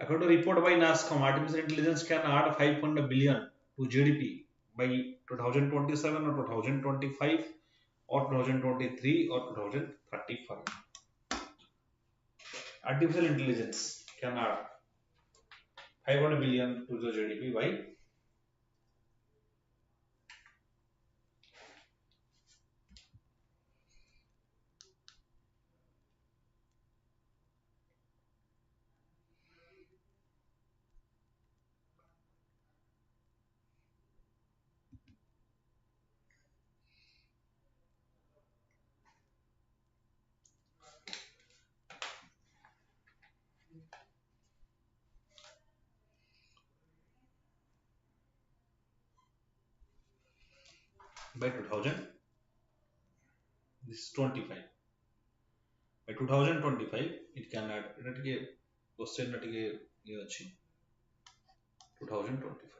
According to a report by NASCOM, artificial intelligence can add 500 billion to GDP by 2027 or 2025 or 2023 or 2035. Artificial intelligence can add 500 billion to the GDP by by 2000, this is 25. By 2025 it can add ଏଟା ଟିକେ question ଟା ଟିକେ ଇଏ ଅଛି 2025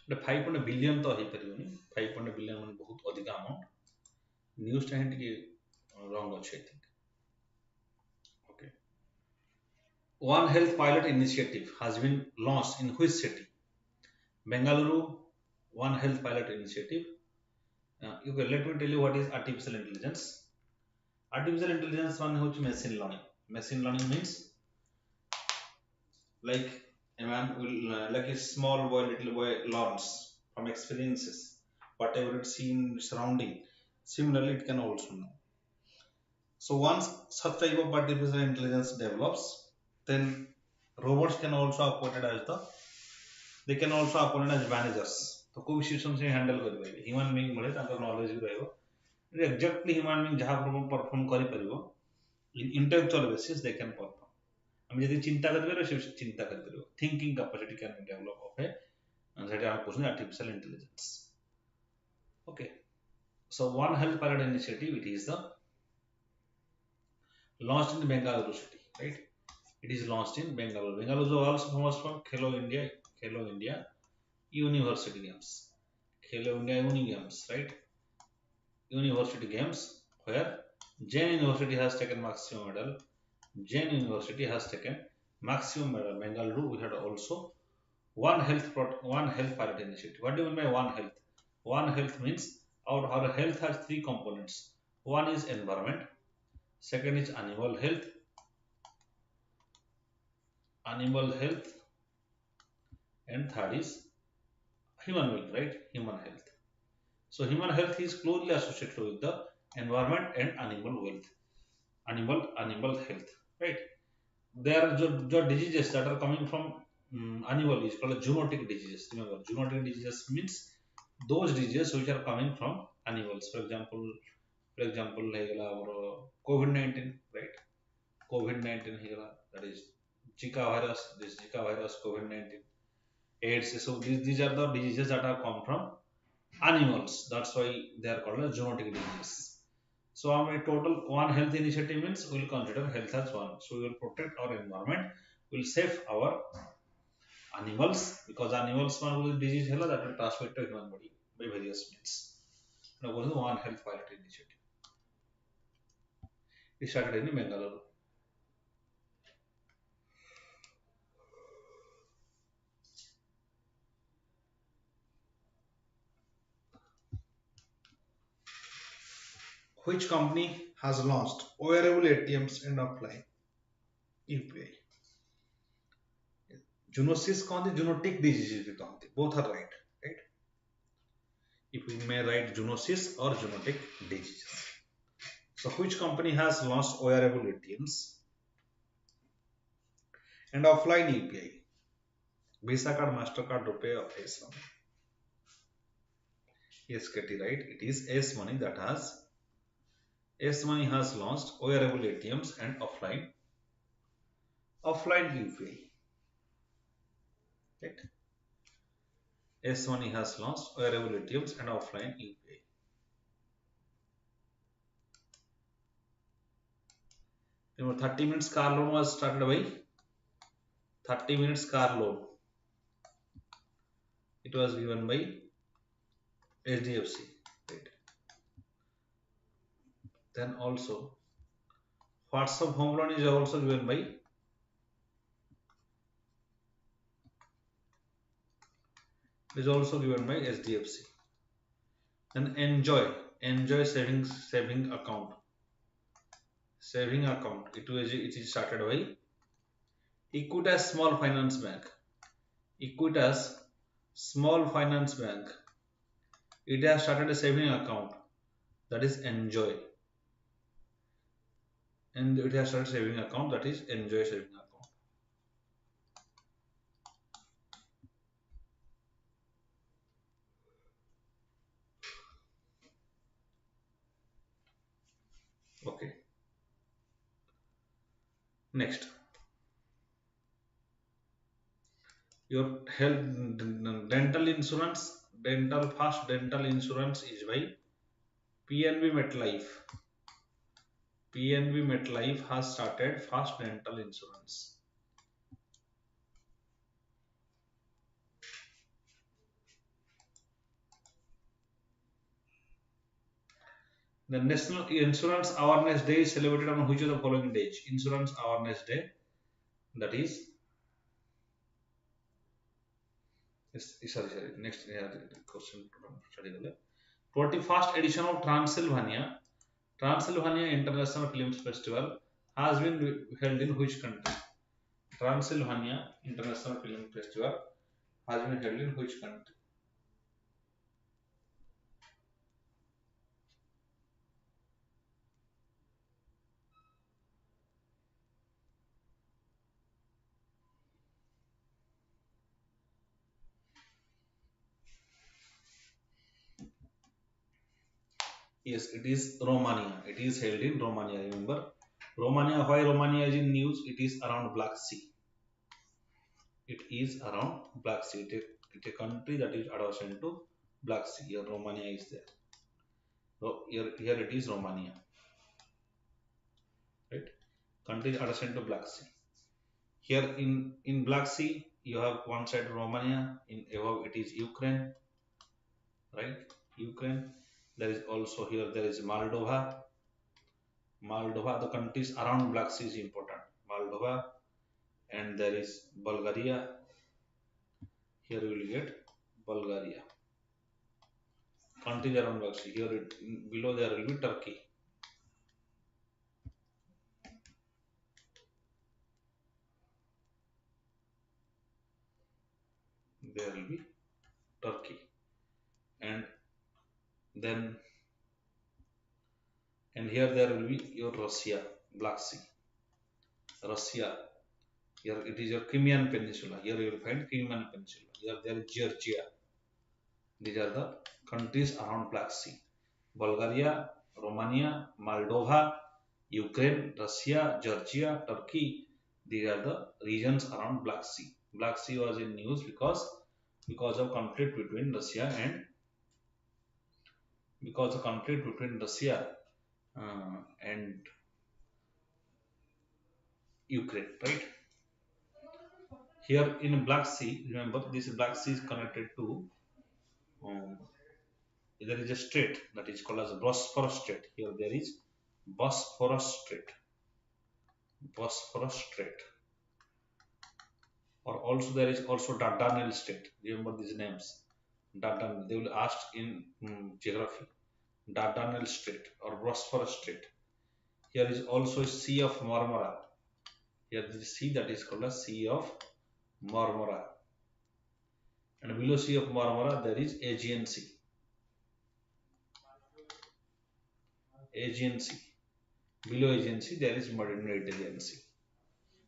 ଏଟା 5 billion ତ ହେଇପାରିବନି 5 billion ମାନେ ବହୁତ ଅଧିକ ଆମାଉଣ୍ଟ ନ୍यूज ଟା ହିଁ ଟିକେ ରଙ୍ଗ ଅଛି I think. Okay. One health pilot initiative has been launched in which city? Bengaluru, One Health Pilot Initiative. Okay, let me tell you what is artificial intelligence. Artificial intelligence one is machine learning. Machine learning means like a man will like a small boy, little boy learns from experiences, whatever it's seen surrounding. Similarly, it can also know. So once such type of artificial intelligence develops, then robots can also operate as the they can also appointed as managers तो कोई situation से handle कर पाइबे human being भले ताकर knowledge भी रहबो exactly human being जहां perform करि परिबो in intellectual basis they can perform हम यदि चिंता करबे से चिंता कर परिबो thinking capacity can develop of a सेटा question artificial intelligence okay so one health pilot initiative it is the launched in Bengaluru city right it is launched in Bengaluru is also famous for Khelo India University Games. Khelo India Uni Games, right? University Games where Jain University has taken maximum medal. Jain University has taken maximum medal. Bengaluru we had also one health pilot initiative. What do you mean by one health? One health means our health has three components. One is environment, second is animal health, and third is human being, right? Human health. So human health is closely associated with the environment and animal health, right? There are diseases that are coming from animal is called zoonotic diseases. Remember, zoonotic diseases means those diseases which are coming from animals. For example, like COVID-19, right? COVID-19 here, that is Zika virus, this Zika virus, COVID-19, AIDS. So these are the diseases that are come from animals. That's why they are called as zoonotic diseases. So our total one health initiative means we will consider health as one. So we will protect our environment, we will save our animals because animals one will disease hella that will transmit to human body by various means. Now what is the one health pilot initiative? It started in Bengaluru. Which company has launched wearable ATMs and offline UPI? Zoonosis कहते zoonotic diseases भी कहते both are right, right? If we may write zoonosis or zoonotic diseases. So which company has launched wearable ATMs and offline UPI? Visa card, Mastercard, Rupee or S Money? Yes, Katie, right? It is S Money that has S Money has launched wearable ATMs and offline UPI. Right? S Money has launched wearable ATMs and offline UPI. Remember, 30 minutes car loan was started by 30 minutes car loan. It was given by HDFC. Right? Then also WhatsApp home loan is also given by HDFC. Then enjoy saving account. It is started by Equitas Small Finance Bank. Equitas Small Finance Bank. It has started a saving account that is Enjoy. And it has started saving account that is Enjoy saving account. Okay. Next. Your health dental insurance, dental first dental insurance is by PNB MetLife. PNB MetLife has started fast dental insurance. The National Insurance Awareness Day is celebrated on which of the following days? Insurance Awareness Day, that is, sorry, next question. Study 21st edition of Transylvania International Film Festival has been held in which country? Transylvania International Film Festival has been held in which country? Yes, it is Romania. It is held in Romania. Remember, Romania. Why Romania is in news? It is around Black Sea. It is around Black Sea. It is a country that is adjacent to Black Sea. Here Romania is there. So here it is Romania, right? Country adjacent to Black Sea. Here in Black Sea, you have one side Romania. In above it is Ukraine, right? Ukraine. There is also here there is Moldova. Moldova, the countries around Black Sea is important. Moldova, and there is Bulgaria. Here you will get Bulgaria. Countries around Black Sea. Here below there will be Turkey. There will be Turkey, and then and here there will be your Russia, Black Sea, Russia. Here it is your Crimean Peninsula. Here you will find Crimean Peninsula. Here there is Georgia. These are the countries around Black Sea. Bulgaria, Romania, Moldova, Ukraine, Russia, Georgia, Turkey. These are the regions around Black Sea. Black Sea was in news because of conflict between Russia and because of conflict between Russia and Ukraine, right? Here in Black Sea, remember this Black Sea is connected to um, there is a strait that is called as Bosphorus Strait. Here there is Bosphorus Strait. Bosphorus Strait. Or also there is also Dardanelles Strait. Remember these names. Dardanelles. They will ask in geography. Dardanelles Strait or Bosphorus Strait. Here is also Sea of Marmara. Here is the sea that is called as Sea of Marmara. And below Sea of Marmara there is Aegean Sea. Aegean Sea. Below Aegean Sea there is Mediterranean Sea.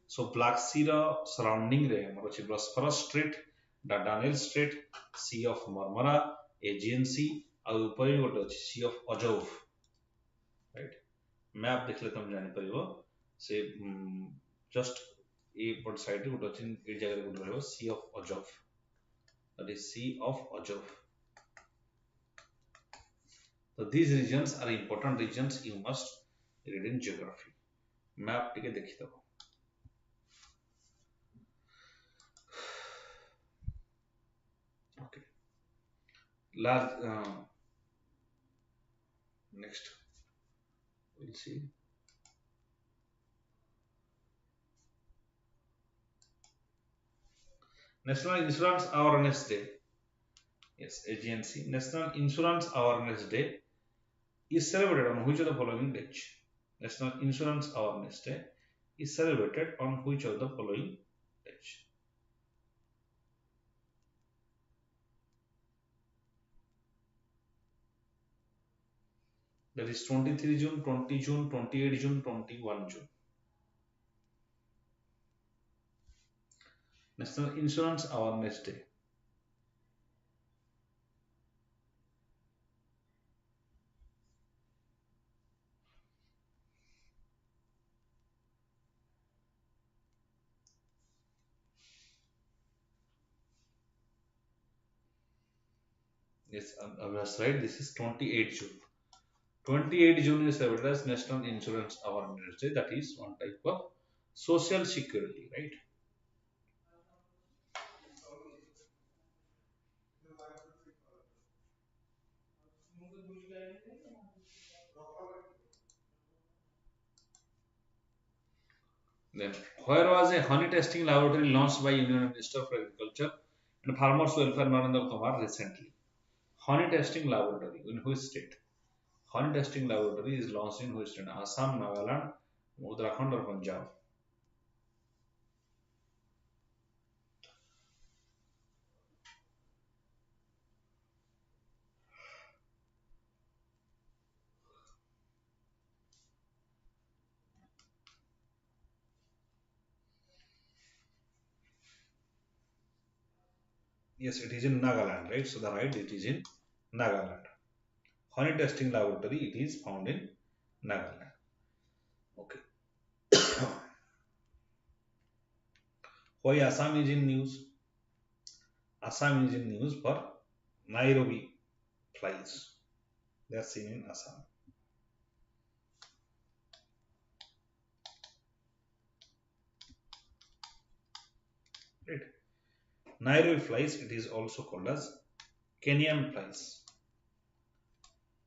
So Black Sea surrounding रे ଆମର ଅଛି Bosphorus Strait, Dardanelles Strait, Sea of Marmara, Aegean Sea ଆଉ ଉପରେ ଗୋଟେ ଅଛି Sea of Azov, right? Map देखले तुम जानि परिबो से जस्ट एपट साइड रे ଗୋଟେ ଅଛି ଏ ଜାଗାରେ ଗୋଟେ ରହିବ Sea of Azov, that is Sea of Azov. So these regions are important regions, you must read in geography. Map टिके देखिदबो. Okay. Large next we'll see National Insurance Awareness Day. Yes, agency National Insurance Awareness Day is celebrated on which of the following dates? National Insurance Awareness Day is celebrated on which of the following dates? That is 23 June, 20 June, 28 June, 21 June. National Insurance Awareness Day. Yes, that's right. This is 28 June. 28 June is celebrated as National Insurance Awareness Day. That is one type of social security, right? Then, where was a honey testing laboratory launched by Union Minister for Agriculture and Farmers Welfare Narendra Kumar recently? Honey testing laboratory in which state? Honey testing laboratory is launched in which state? Assam, Nagaland, Uttarakhand, or Punjab? Yes, it is in Nagaland, right? So the right, it is in Nagaland. Honey testing laboratory, it is found in Nagaland. Okay. Why Assam is in news? Assam is in news for Nairobi flies. They are seen in Assam. Right. Nairobi flies, it is also called as Kenyan flies.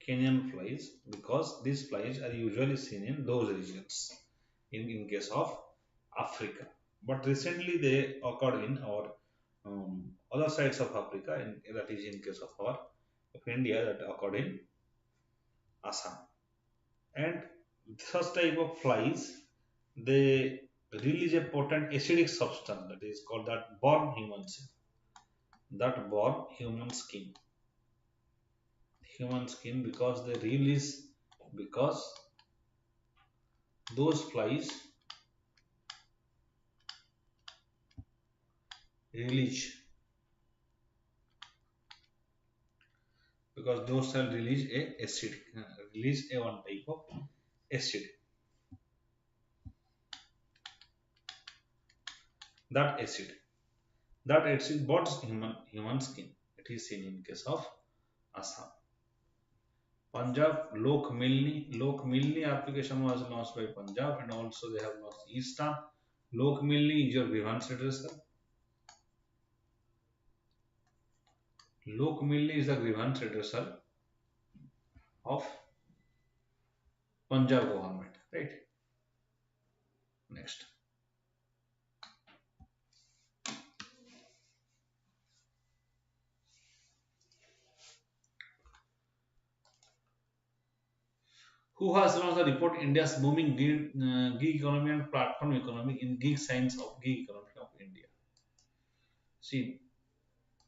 Kenyan flies because these flies are usually seen in those regions in case of Africa. But recently they occurred in our other sides of Africa, that is in case of our of India that occurred in Assam. And such type of flies, they release a potent acidic substance that is called that burn human skin. That burn human skin because they release because those flies release because those cells release a acid release a one type of acid. That acid that acid burns human skin. It is seen in case of Assam. Punjab Lok Milni application was launched by Punjab and also they have launched Eastern. Lok Milni is your grievance redressal. Lok Milni is the grievance redressal of Punjab government, right? Next. Who has launched the report India's booming gig economy and platform economy in gig science of gig economy of India? See,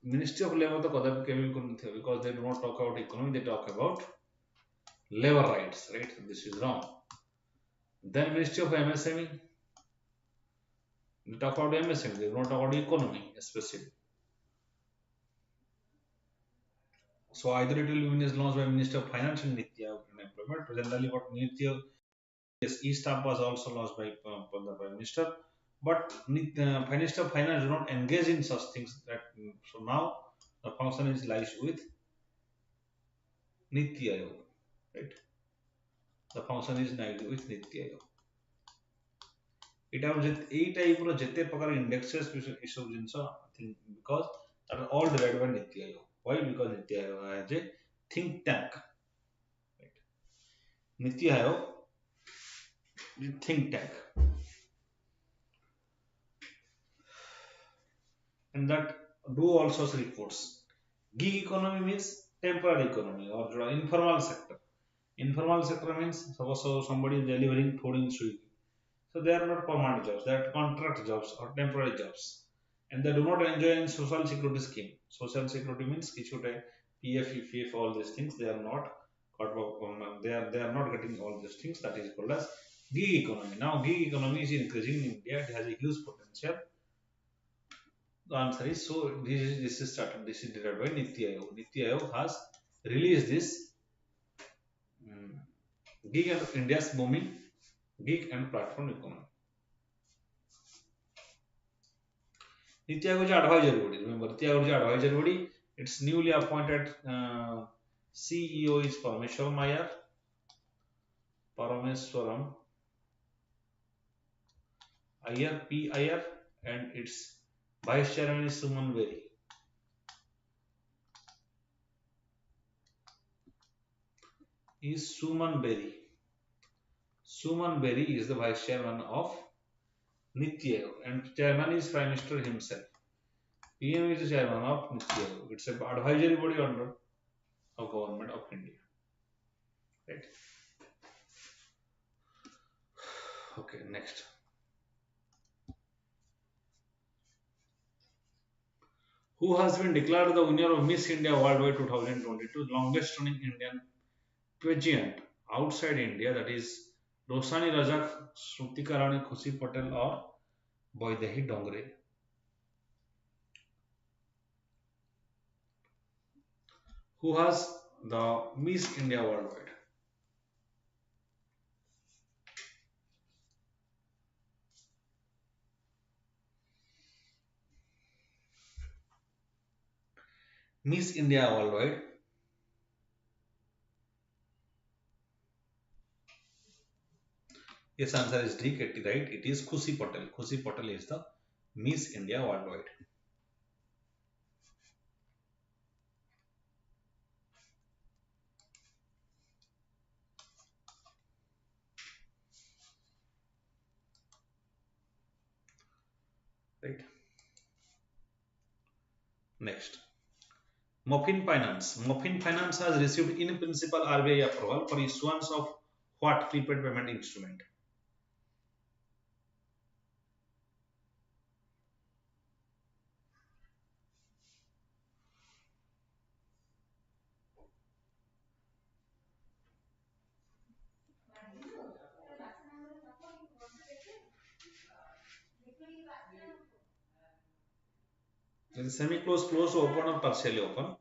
Ministry of Labor the कदापि केवल couldn't because they do not talk about economy, they talk about labor rights, right? This is wrong. Then Ministry of MSME, they talk about MSME, they do not talk about economy especially. So either it will be launched by Minister of Finance and Niti Aayog and Employment. Generally, what Niti Aayog, yes, E-Stamp was also launched by the Prime Minister. But Minister of Finance do not engage in such things. That so now the function is lies with Niti Aayog, right? The function is lies with Niti Aayog. ଏଇଟା ଏଇ type ର ଯେତେ ପ୍ରକାର indexes ଏସବୁ ଜିନିଷ because that are all derived by Niti Aayog. Why? Because Niti Aayog has a think tank. Right? Niti Aayog is think tank, and that do also reports. Gig economy means temporary economy or informal sector. Informal sector means suppose somebody is delivering food in Swiggy. So they are not permanent jobs, they are contract jobs or temporary jobs. And they do not enjoy any social security scheme. Social security means kichute PF, EPF, all these things, they are not they are not getting all these things. That is called as gig economy. Now gig economy is increasing in India, it has a huge potential. The answer is so this is started, this is derived by Niti Aayog. Niti Aayog has released this um, gig and India's booming gig and platform economy. Niti Aayog is advisory body. Remember, Niti Aayog is advisory body. Its newly appointed CEO is Parameswaram Iyer, P. Iyer, and its vice chairman is Suman Berry. Is Suman Berry. Suman Berry is the vice chairman of Niti Aayog, and chairman is Prime Minister himself. PM is the chairman of Niti Aayog. It's an advisory body under of government of India. Right. Okay. Next. Who has been declared the winner of Miss India Worldwide 2022, longest running Indian pageant outside India, that is Rosani Rajak, Shrutika Rani, Khushi Patel, or Boydehi Dongre. Who has the Miss India Worldwide? Miss India Worldwide. Yes, answer is D, right? It is Khushi Patel. Khushi Patel is the Miss India Worldwide. Right. Next. Muffin Finance. Muffin Finance has received in principle RBI approval for issuance of what prepaid payment instrument? Is semi-closed, closed, open, or partially open?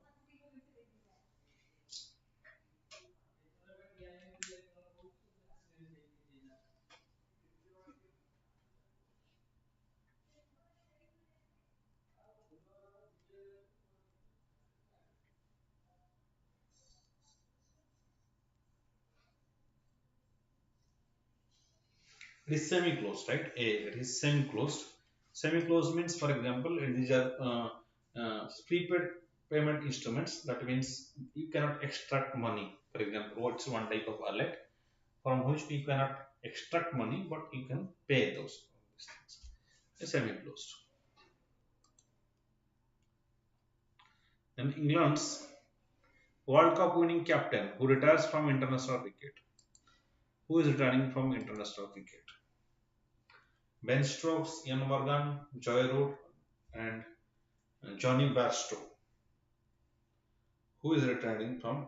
It is semi-closed, right? A, it is semi-closed. Semi-closed means, for example, these are prepaid payment instruments. That means you cannot extract money. For example, what's one type of wallet from which you cannot extract money, but you can pay those things. A semi-closed. And England's World Cup winning captain who retires from international cricket. Who is returning from international cricket? Ben Stokes, Ian Morgan, Joy Root, and Johnny Bairstow, who is returning from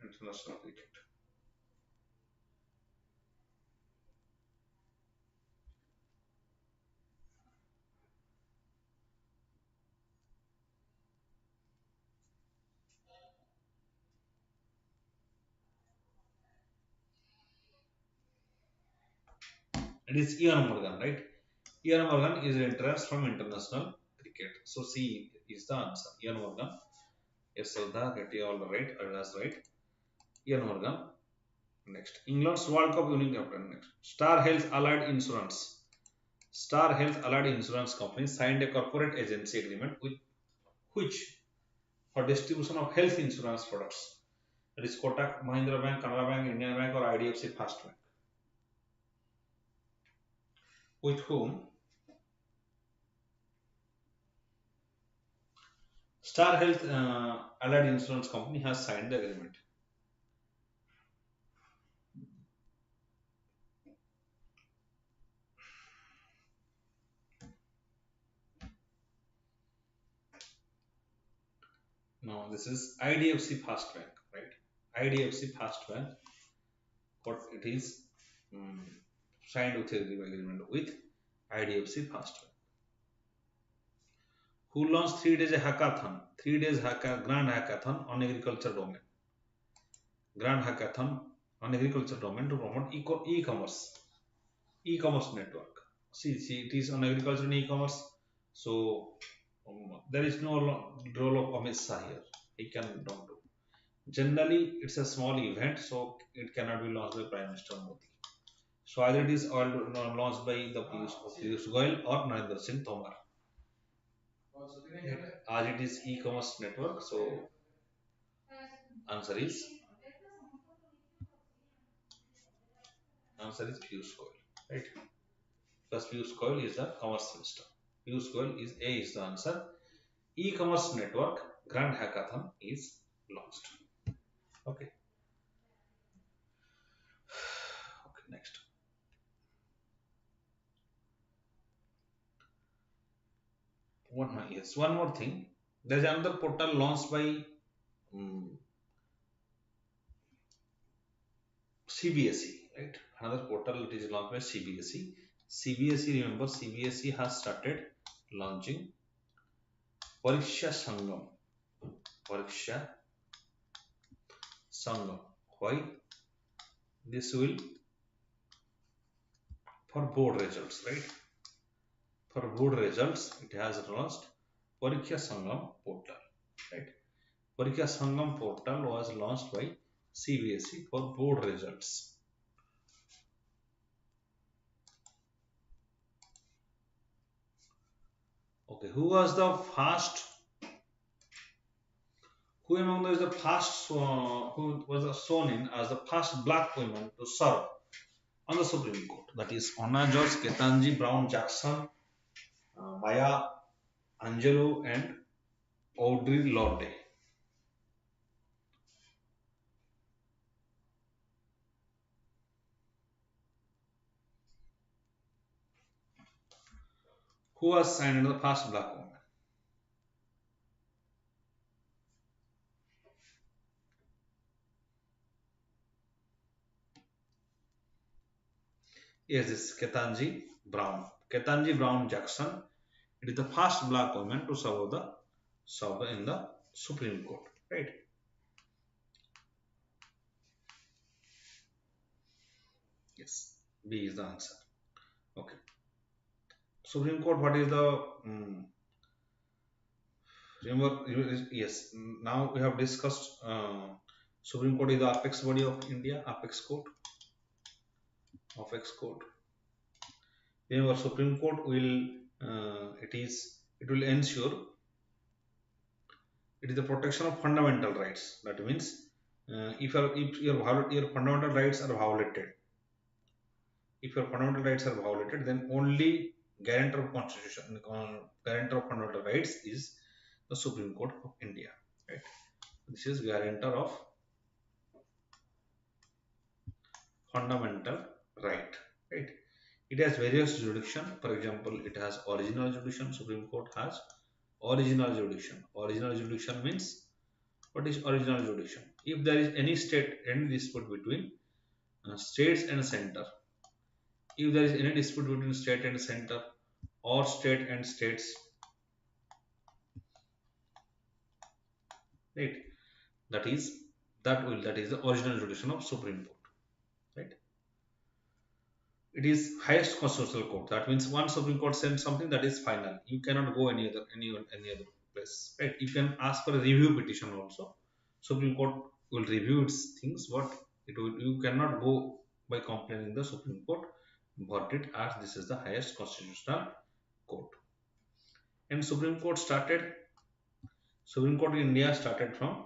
international cricket. It is Ian Morgan, right? Ian Morgan is retires from international cricket. So C is the answer. Ian Morgan. Yes, Sudha, get you all right. That's right. Ian Morgan. Next. England's World Cup winning captain. Next. Star Health Allied Insurance. Star Health Allied Insurance Company signed a corporate agency agreement with which for distribution of health insurance products. That is Kotak, Mahindra Bank, Canara Bank, Indian Bank, or IDFC First Bank. With whom Star Health Allied Insurance Company has signed the agreement. No, this is IDFC Fast Bank, right? IDFC Fast Bank. What it is signed with agreement with IDFC Fast Bank. Who launched 3 days hackathon? 3 days grand hackathon on agriculture domain. Grand hackathon on agriculture domain to promote e-commerce. E-commerce network. See, it is on agriculture and e-commerce. So There is no role of Amit Shah here. He can don't do. Generally, it's a small event, so it cannot be launched by Prime Minister Modi. So either it is all launched by the Piyush Goyal or Narendra Singh Tomar. As it is e-commerce network, so answer is answer is Piyush Goyal, right? Because Piyush Goyal is the commerce minister. Piyush Goyal is A is the answer. E-commerce network Grand Hackathon is launched. Okay. Okay. Next. One more thing. There is another portal launched by um, CBSE, right? Another portal it is launched by CBSE. CBSE, remember, CBSE has started launching Pariksha Sangam. Pariksha Sangam. Why? This will for board results, right? For board results, it has launched Pariksha Sangam portal, right? Pariksha Sangam portal was launched by CBSE for board results. Okay, who among those the first, who was sworn in as the first black woman to serve on the Supreme Court? That is Anna George, Ketanji Brown Jackson, Maya Angelou, and Audre Lorde. Who was signed as the first black woman? Yes, this is Ketanji Brown. Ketanji Brown Jackson. It is the first black woman to serve in the Supreme Court, right? Yes, B is the answer. Okay. Supreme Court. What is the remember? Yes. Now we have discussed. Supreme Court is the apex body of India. Apex court. Apex court. Remember, Supreme Court will it will ensure it is the protection of fundamental rights. That means if your fundamental rights are violated, if your fundamental rights are violated, then only guarantor of constitution, guarantor of fundamental rights is the Supreme Court of India. Right? This is guarantor of fundamental right. Right? It has various jurisdiction. For example, it has original jurisdiction. Supreme Court has original jurisdiction. Original jurisdiction means what is original jurisdiction? If there is any dispute between states and center, if there is any dispute between state and center or state and states, right? That is that is the original jurisdiction of Supreme Court, right? It is highest constitutional court. That means once Supreme Court sends something, that is final. You cannot go any other place, right? You can ask for a review petition also. Supreme Court will review its things, but you cannot go by complaining the Supreme Court verdict as this is the highest constitutional court. And Supreme Court in India started from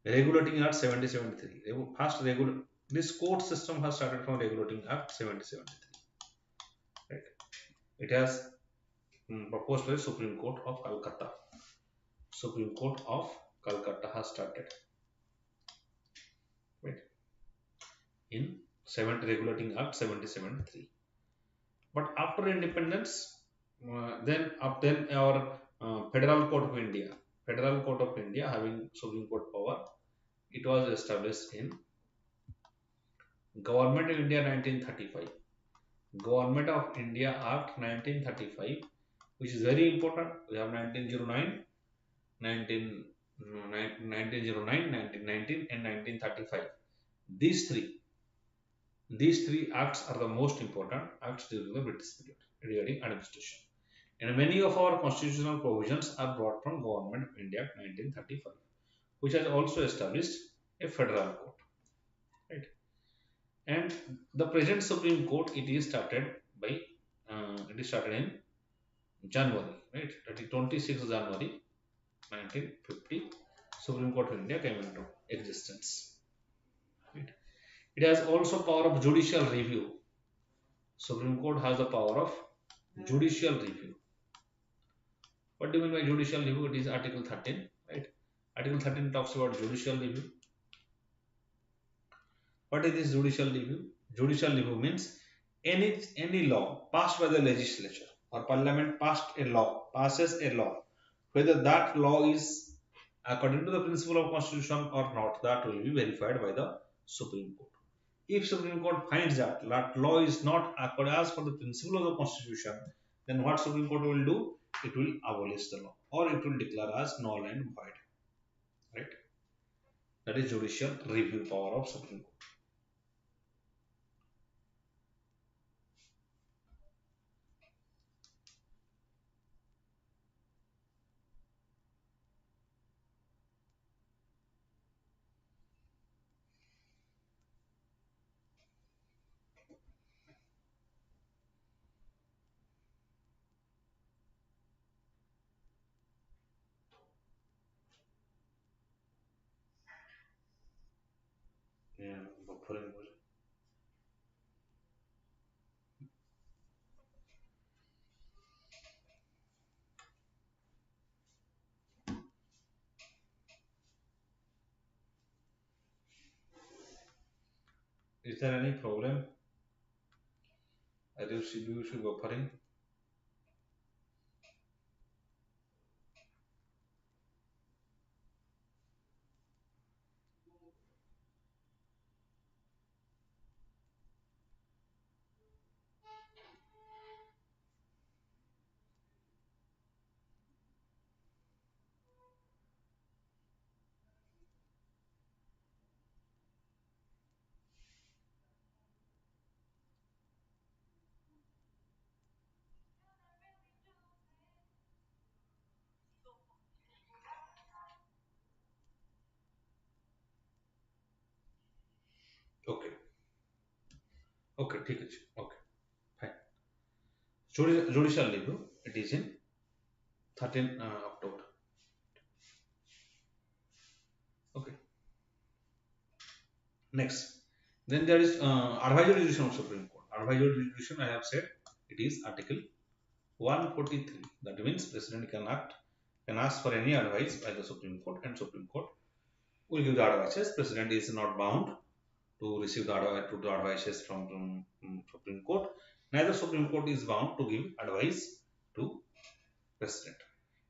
Regulating Act 7073. This court system has started from Regulating Act 7073. Right? It has proposed by Supreme Court of Calcutta. Supreme Court of Calcutta has started, right, in Regulating Act 7073. But after independence, then our Federal Court of India, Federal Court of India having Supreme Court power, it was established in Government of India 1935. Government of India Act 1935, which is very important. We have 1909, 1909, 1919, and 1935. These three acts are the most important acts during the British period regarding administration. And many of our constitutional provisions are brought from Government of India Act 1935, which has also established a federal court. Right? And the present Supreme Court, it is started in January, right? That is 26th January 1950. Supreme Court of India came into existence. Right? It has also power of judicial review. Supreme Court has the power of judicial review. What do you mean by judicial review? It is Article 13, right? Article 13 talks about judicial review. What is this judicial review? Judicial review means any law passed by the legislature or parliament passes a law, whether that law is according to the principle of constitution or not, that will be verified by the Supreme Court. If Supreme Court finds that law is not according as per the principle of the constitution, then what Supreme Court will do? It will abolish the law or it will declare as null and void. Right? That is judicial review power of Supreme Court. Yeah, buffering. Is there any problem? Are you buffering? Okay. Okay, ठीक है जी. Okay, fine. Judicial review. It is in 13 October. Okay. Next. Then there is advisory jurisdiction of Supreme Court. Advisory jurisdiction, I have said, it is Article 143. That means President can ask for any advice by the Supreme Court, and Supreme Court will give the advices. President is not bound to receive the advices from Supreme Court. Neither Supreme Court is bound to give advice to President.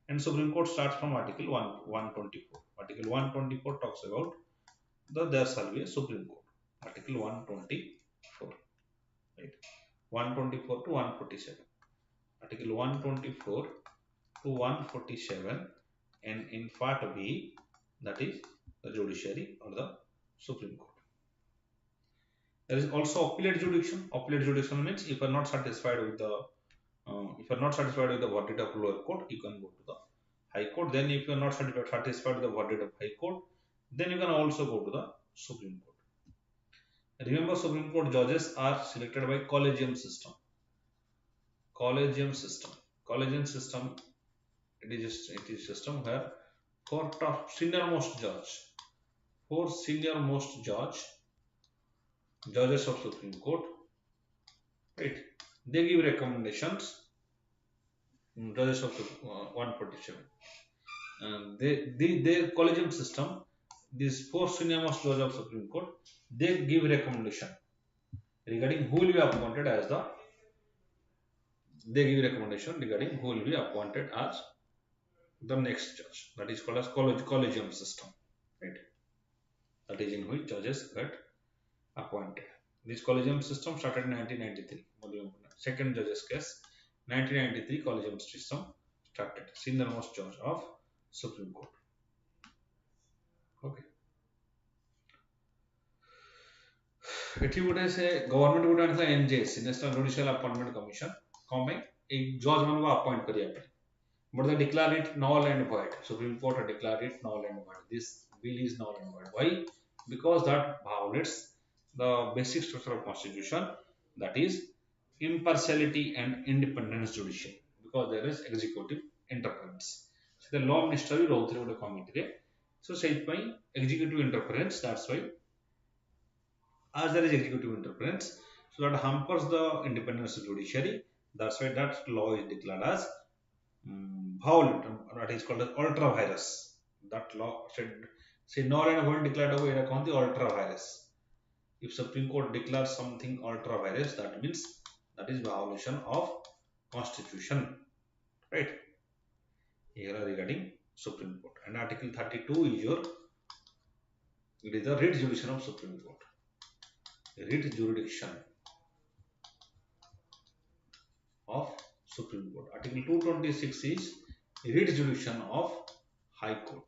And Supreme Court starts from Article 124. Article 124 talks about there shall be a Supreme Court. Article 124, right? 124 to 147. Article 124 to 147, and in Part B, that is the judiciary or the Supreme Court. There is also appellate jurisdiction. Appellate jurisdiction means if you are not satisfied with the verdict of lower court, you can go to the High Court. Then if you are not satisfied with the verdict of High Court, then you can also go to the Supreme Court. Remember, Supreme Court judges are selected by collegium system. Collegium system. Collegium system. It is a system where four senior-most judges of Supreme Court, right? They give recommendations. Judges of 147. Their collegium system, these four senior-most judges of Supreme Court, they give recommendation regarding who will be appointed as the. They give recommendation regarding who will be appointed as the next judge. That is called as collegium system, right? That is in which judges get appointed. This collegium system started in 1993. Second judge's case, 1993 collegium system started. Senior most judge of Supreme Court. Okay. ଏଠି ଗୋଟେ ସେ government ଗୋଟେ ଆଣିଥିଲା NJS National Judicial Appointment Commission. କ'ଣ ପାଇଁ? जज मान appoint करिया पे, but they declare it null and void. Supreme Court had declared it null and void. This bill is null and void. Why? Because that violates the basic structure of constitution, that is impartiality and independence judiciary, because there is executive interference. So the law minister will go through the committee. So say executive interference, that's why as there is executive interference, so that hampers the independence of judiciary. That's why that law is declared as violent, that is called as ultra virus. That law said, say null and void declared over here on the ultra virus. If Supreme Court declares something ultra virus, that means that is violation of constitution, right? Here regarding Supreme Court, and Article 32 is your, it is the writ jurisdiction of Supreme Court. Writ jurisdiction of Supreme Court. Article 226 is writ jurisdiction of High Court.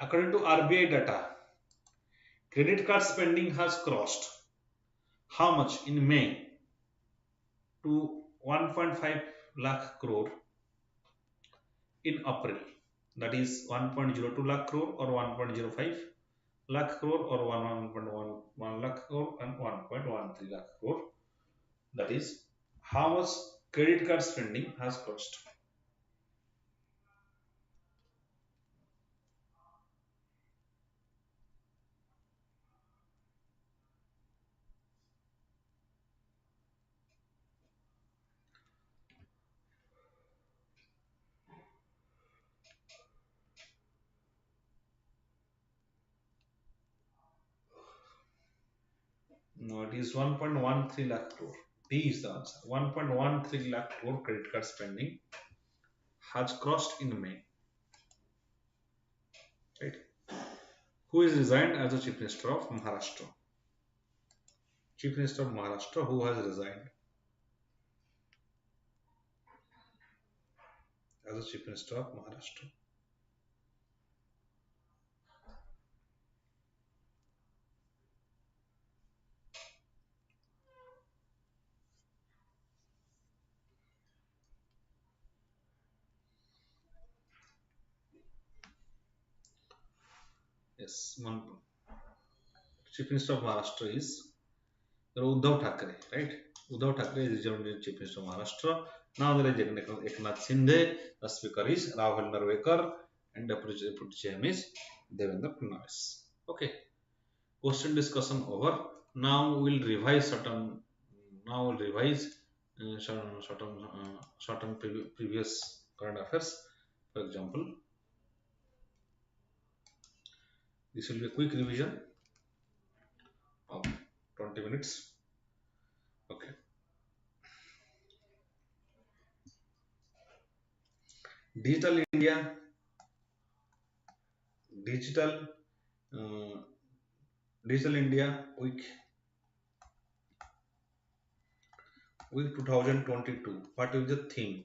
According to RBI data, credit card spending has crossed how much in May to 1.5 lakh crore in April. That is 1.02 lakh crore or 1.05 lakh crore or 1.11 lakh crore and 1.13 lakh crore. That is how much credit card spending has crossed. No, it is 1.13 lakh crore. D is the answer. 1.13 lakh crore credit card spending has crossed in May. Right? Who is resigned as the Chief Minister of Maharashtra? Chief Minister of Maharashtra, who has resigned as the Chief Minister of Maharashtra? Yes, one Chief Minister of Maharashtra is Uddhav Thackeray, right? Uddhav Thackeray is the Chief Minister of Maharashtra. Now there is Eknath Shinde, the Speaker is Rahul Narvekar, and Deputy CM is Devendra Fadnavis. Okay, question discussion over. Now we'll revise certain. Now we'll revise certain previous current affairs. For example, this will be a quick revision of 20 minutes. Okay. Digital India, Digital uh, Digital India week 2022. What is the theme?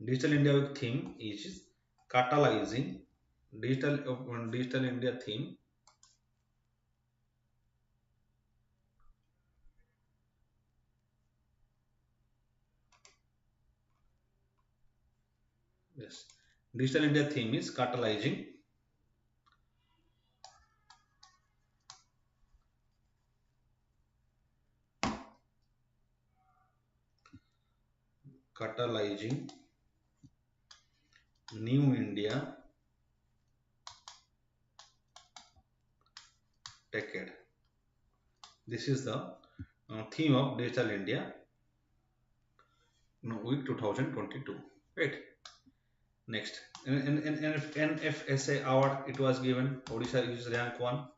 Digital India week theme is catalyzing Digital India theme. Yes, Digital India theme is catalyzing New India Decade. This is the theme of Digital India week 2022. Right. Next, in NFSA award, it was given. Odisha is rank 1.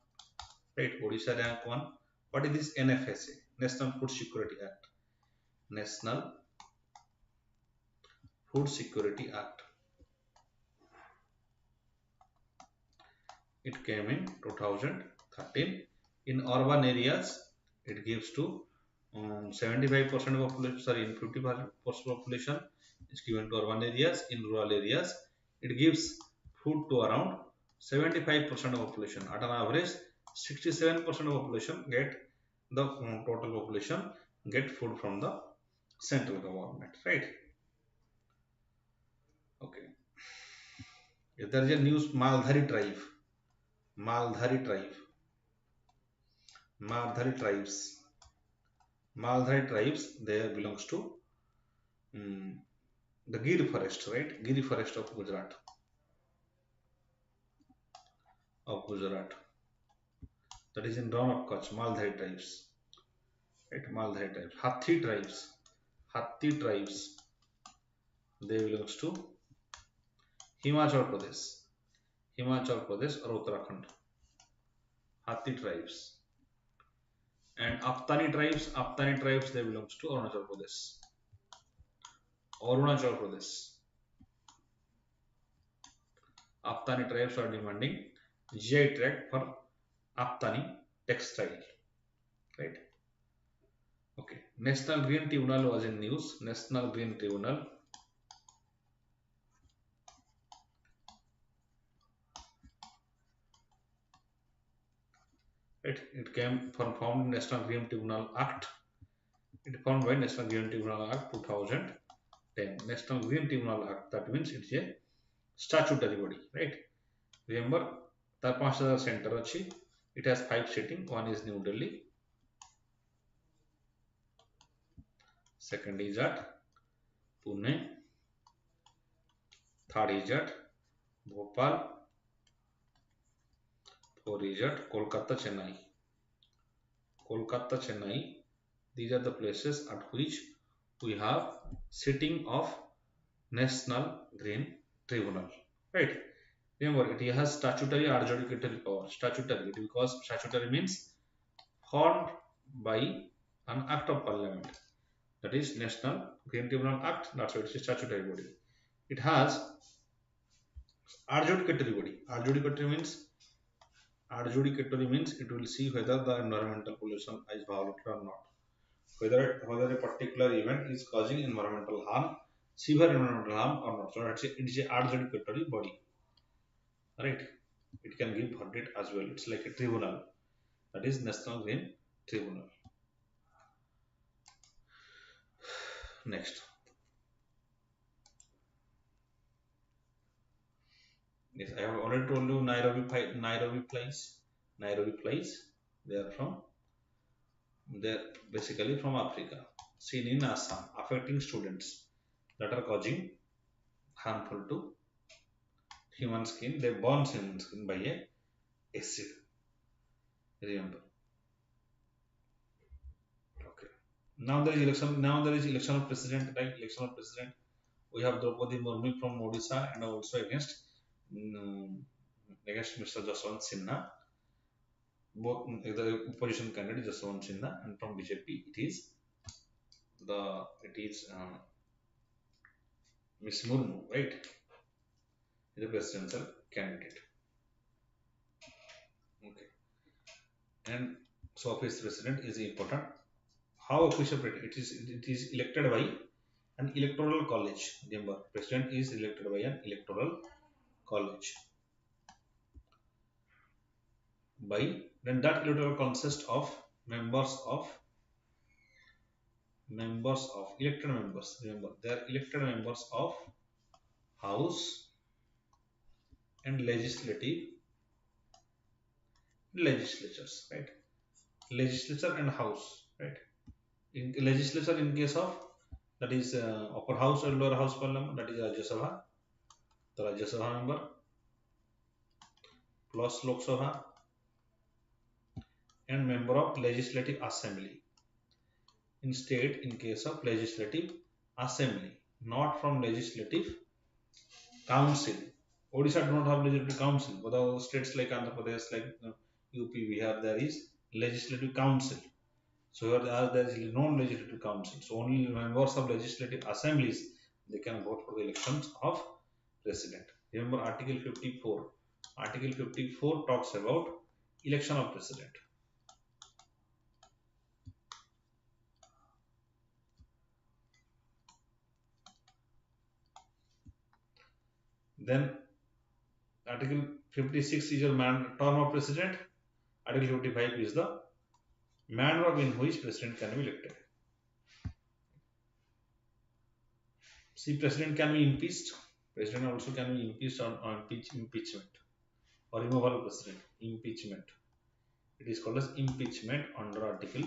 Right, Odisha rank 1. What is this NFSA? National Food Security Act. National Food Security Act. It came in 2013. In urban areas, it gives to 75% of population, sorry, in 50% population, is given to urban areas. In rural areas, it gives food to around 75% of population. At an average, 67% of population get the total population get food from the central government, right? Okay. If there is a news Maldhari tribe, Maldhari tribe, Maldhari tribes, Maldhari tribes, they belongs to mm, the Gir forest, right? Giri forest of Gujarat. That is in Ron of Kutch, Maldhari tribes, right? Maldhari tribes, Hathi tribes, they belongs to Himachal Pradesh, Himachal Pradesh or Uttarakhand, Hathi tribes. And Aptani tribes, they belongs to Arunachal Pradesh. Arunachal Pradesh. Aptani tribes are demanding GI tag for Aptani textile. Right? Okay. National Green Tribunal was in news. National Green Tribunal. Right? It came from formed National Green Tribunal Act. It formed by National Green Tribunal Act 2010. National Green Tribunal Act. That means it's a statutory body. Right? Remember, the 5,000 center achi. It has 5 sitting. One is New Delhi. Second is at Pune. Third is at Bhopal. Fourth is at Kolkata, Chennai. Kolkata, Chennai. These are the places at which we have sitting of National Green Tribunal. Right? Remember, it has statutory or adjudicatory power. Statutory, because statutory means formed by an act of parliament. That is National Green Tribunal Act. That's why it is a statutory body. It has adjudicatory body. Adjudicatory means it will see whether the environmental pollution is violated or not. Whether a particular event is causing environmental harm, severe environmental harm or not. So it is an adjudicatory body. Right? It can give verdict as well. It's like a tribunal. That is National Green Tribunal. Next. Yes, I have already told you Nairobi flies. Nairobi flies. They are from they're basically from Africa. Seen in Assam, affecting students that are causing harmful to human skin. They burn human skin by a acid. Remember. Okay. Now there is election. Now there is election of president. Right? Election of president. We have Draupadi Murmu from Odisha and also um, against Mr. Jaswant Sinha. Both the opposition candidate Jaswant Sinha and from BJP it is Miss Murmu, right? The presidential candidate. Okay. And so office president is important. How official it is elected by an electoral college. Remember, president is elected by an electoral college. Then that electoral consists of members of elected members. Remember, they are elected members of House and legislatures, right? Legislature and House, right? In legislature, in case of that is upper house or lower house parliament, that is Rajya Sabha, the Rajya Sabha member plus Lok Sabha and member of legislative assembly. In state, in case of legislative assembly, not from legislative council. Odisha do not have legislative council, but the states like Andhra Pradesh, like UP, Bihar, there is legislative council. So here there is no legislative council. So only members of legislative assemblies they can vote for the elections of president. Remember Article 54. Article 54 talks about election of president. Then Article 56 is your term of president. Article 55 is the manner in which president can be elected. See, president can be impeached. President also can be impeached on impeachment or removal of president. Impeachment. It is called as impeachment under Article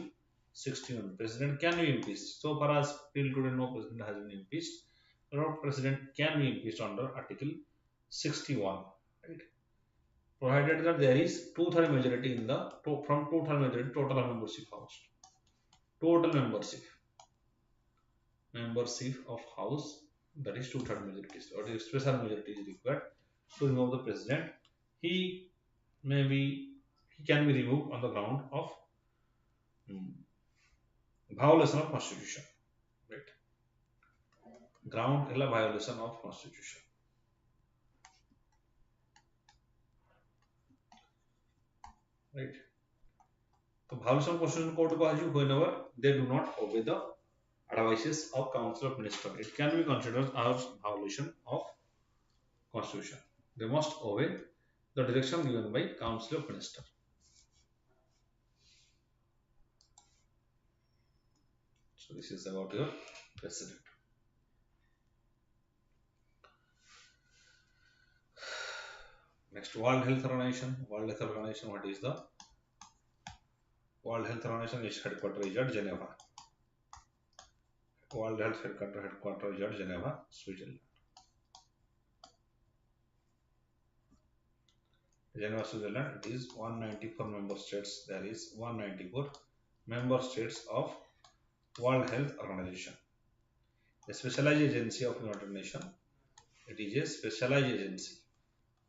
61. President can be impeached. So far as till today, no president has been impeached. No president can be impeached under Article 61. Right? Provided that there is two-third majority in the from two-third majority total membership house. Total membership of house, that is two-third majority. Or the special majority is required to remove the president. He he can be removed on the ground of violation of constitution. Right? Ground is a violation of constitution. Right? So violation of constitution court को whenever they do not obey the advices of council of minister, it can be considered as violation of constitution. They must obey the direction given by council of minister. So this is about your president. Next, World Health Organization. World Health Organization, what is the World Health Organization? Is headquarters is at Geneva. World Health headquarters is at Geneva, Switzerland. Geneva, Switzerland. It is 194 member states. There is 194 member states of World Health Organization. The specialized agency of United Nations. It is a specialized agency.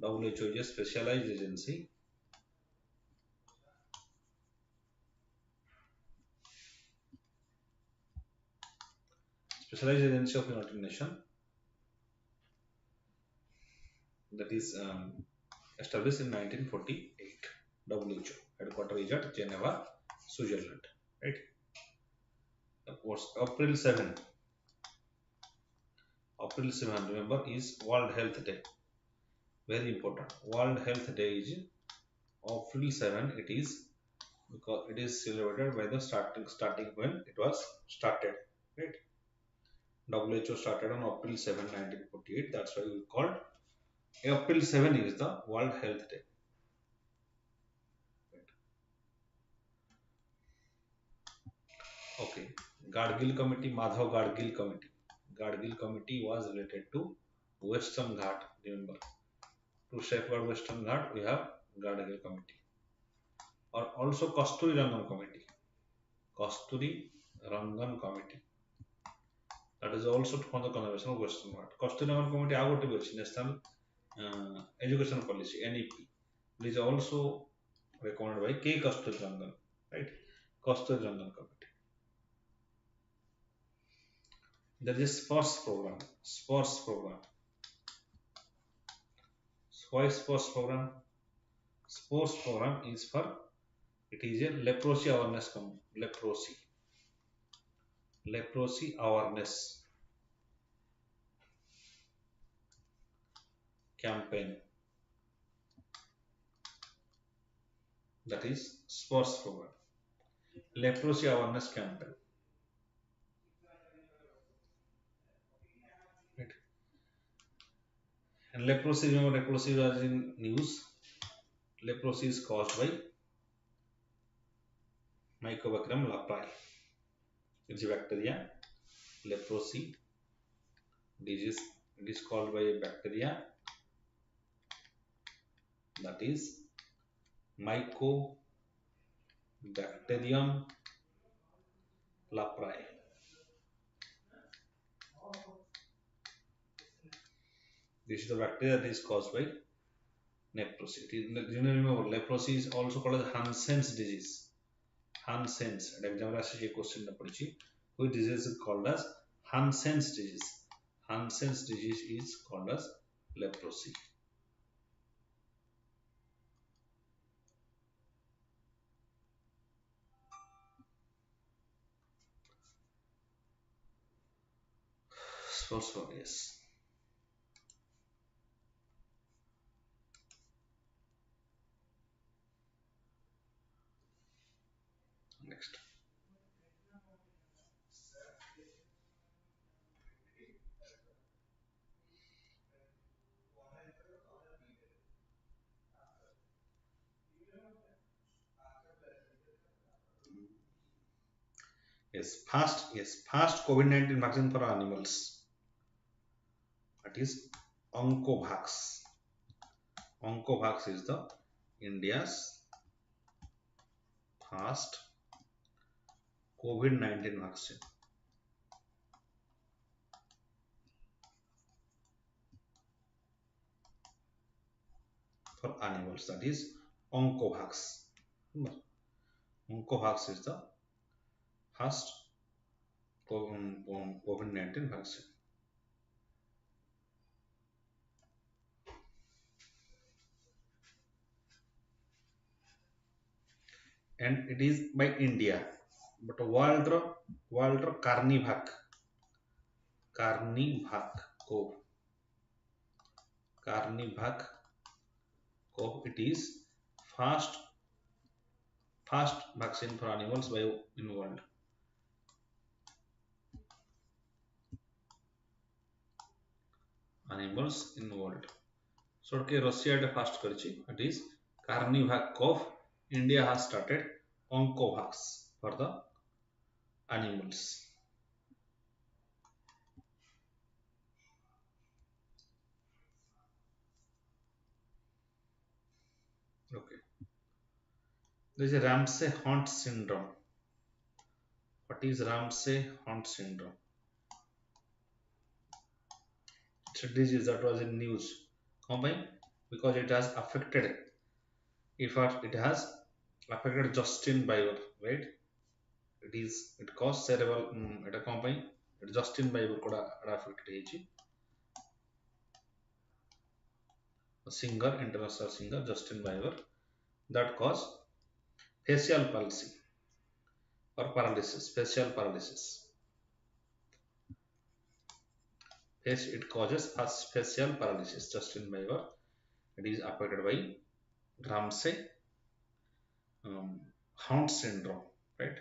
WHO is a specialized agency. Specialized agency of United Nations. That is established in 1948. WHO headquarters is at Geneva, Switzerland. Right? Of course, April 7. April 7, remember, is World Health Day. Very important. World Health Day is April 7. It is because it is celebrated by the starting when it was started. Right? WHO started on April 7, 1948. That's why we called April 7 is the World Health Day. Right. Okay. Gadgil Committee, Madhav Gadgil Committee. Gadgil Committee was related to Western Ghat. Remember, to safeguard Western Ghat, we have Gadgil Committee. Or also Kasturi Rangan Committee. Kasturi Rangan Committee. That is also for the conservation of Western Ghat. Kasturi Rangan Committee agote is National Education Policy (NEP). It is also recommended by K. Kasturi Rangan. Right? Kasturi Rangan Committee. There is sports program. Sports program. Why sports program? Sports program is for, it is a leprosy awareness leprosy awareness campaign. That is sports program. Leprosy awareness campaign. Right. And leprosy, remember, leprosy was in news. Leprosy is caused by Mycobacterium leprae. It's a bacteria. Leprosy disease. It is called by a bacteria, that is Mycobacterium leprae. This is the bacteria that is caused by leprosy. Remember, leprosy is also called as Hansen's disease. Hansen's. At exam question which disease is called as Hansen's disease. Hansen's disease is called as leprosy. Yes. Fast COVID-19 vaccine for animals. That is Oncovax. Oncovax is the India's fast COVID-19 vaccine for animals. That is Oncovax. Oncovax is the first COVID-19 vaccine. And it is by India. But Walter Carnivac Carnivac Cov. It is fast fast vaccine for animals by in world. Animals in world. So okay, Russia had fast करची. It is Carnivac Cov. India has started Oncovax for the animals. Okay. There is a Ramsay-Hunt syndrome. What is Ramsay-Hunt syndrome? It's a disease that was in news. Why? Because it has affected. In fact, it has affected Justin Bieber, right? It caused cerebral. It a company. It Justin Bieber could affect a singer, international singer Justin Bieber, that caused facial palsy or paralysis, facial paralysis. It causes facial paralysis. Justin Bieber. It is affected by Ramsay Hunt syndrome, right?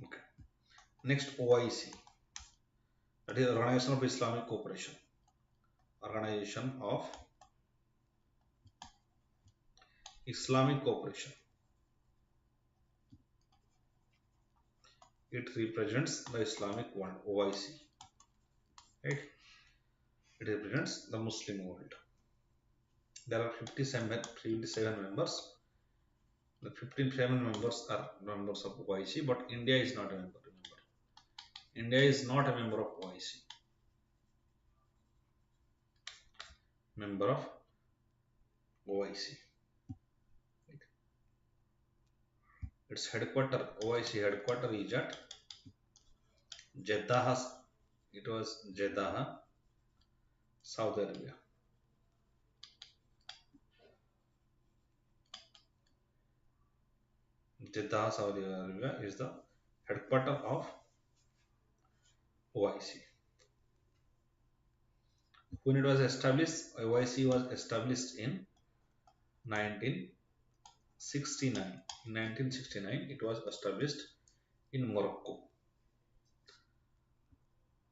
Okay. Next, OIC, that is Organization of Islamic Cooperation. Organization of Islamic Cooperation. It represents the Islamic world, OIC, right? It represents the Muslim world. There are 57 members. The 57 members are members of OIC, but India is not a member. Remember, India is not a member of OIC. Member of OIC. Its headquarter, OIC headquarter is at Jeddah. It was Jeddah, Saudi Arabia. Jeddah, Saudi Arabia is the headquarter of OIC. When it was established, OIC was established in 1969. In 1969, it was established in Morocco.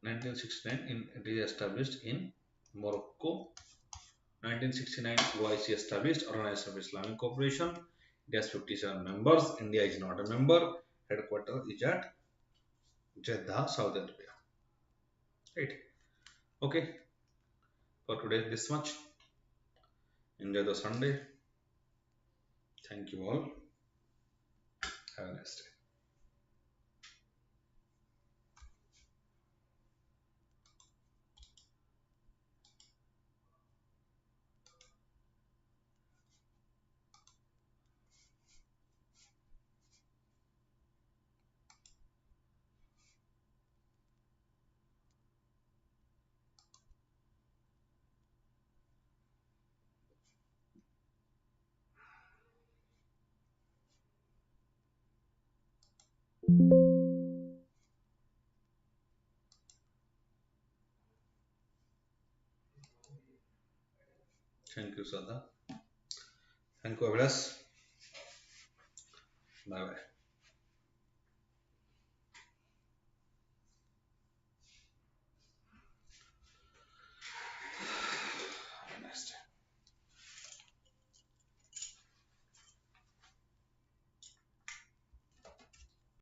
1969, it is established in Morocco. 1969, OIC established Organization of Islamic Cooperation. It has 57 members. India is not a member. Headquarters is at Jeddah, Saudi Arabia. Right. Okay. For today, this much. Enjoy the Sunday. Thank you all. Have a nice day. Thank you, Sada. Thank you, Abhilas. Bye bye.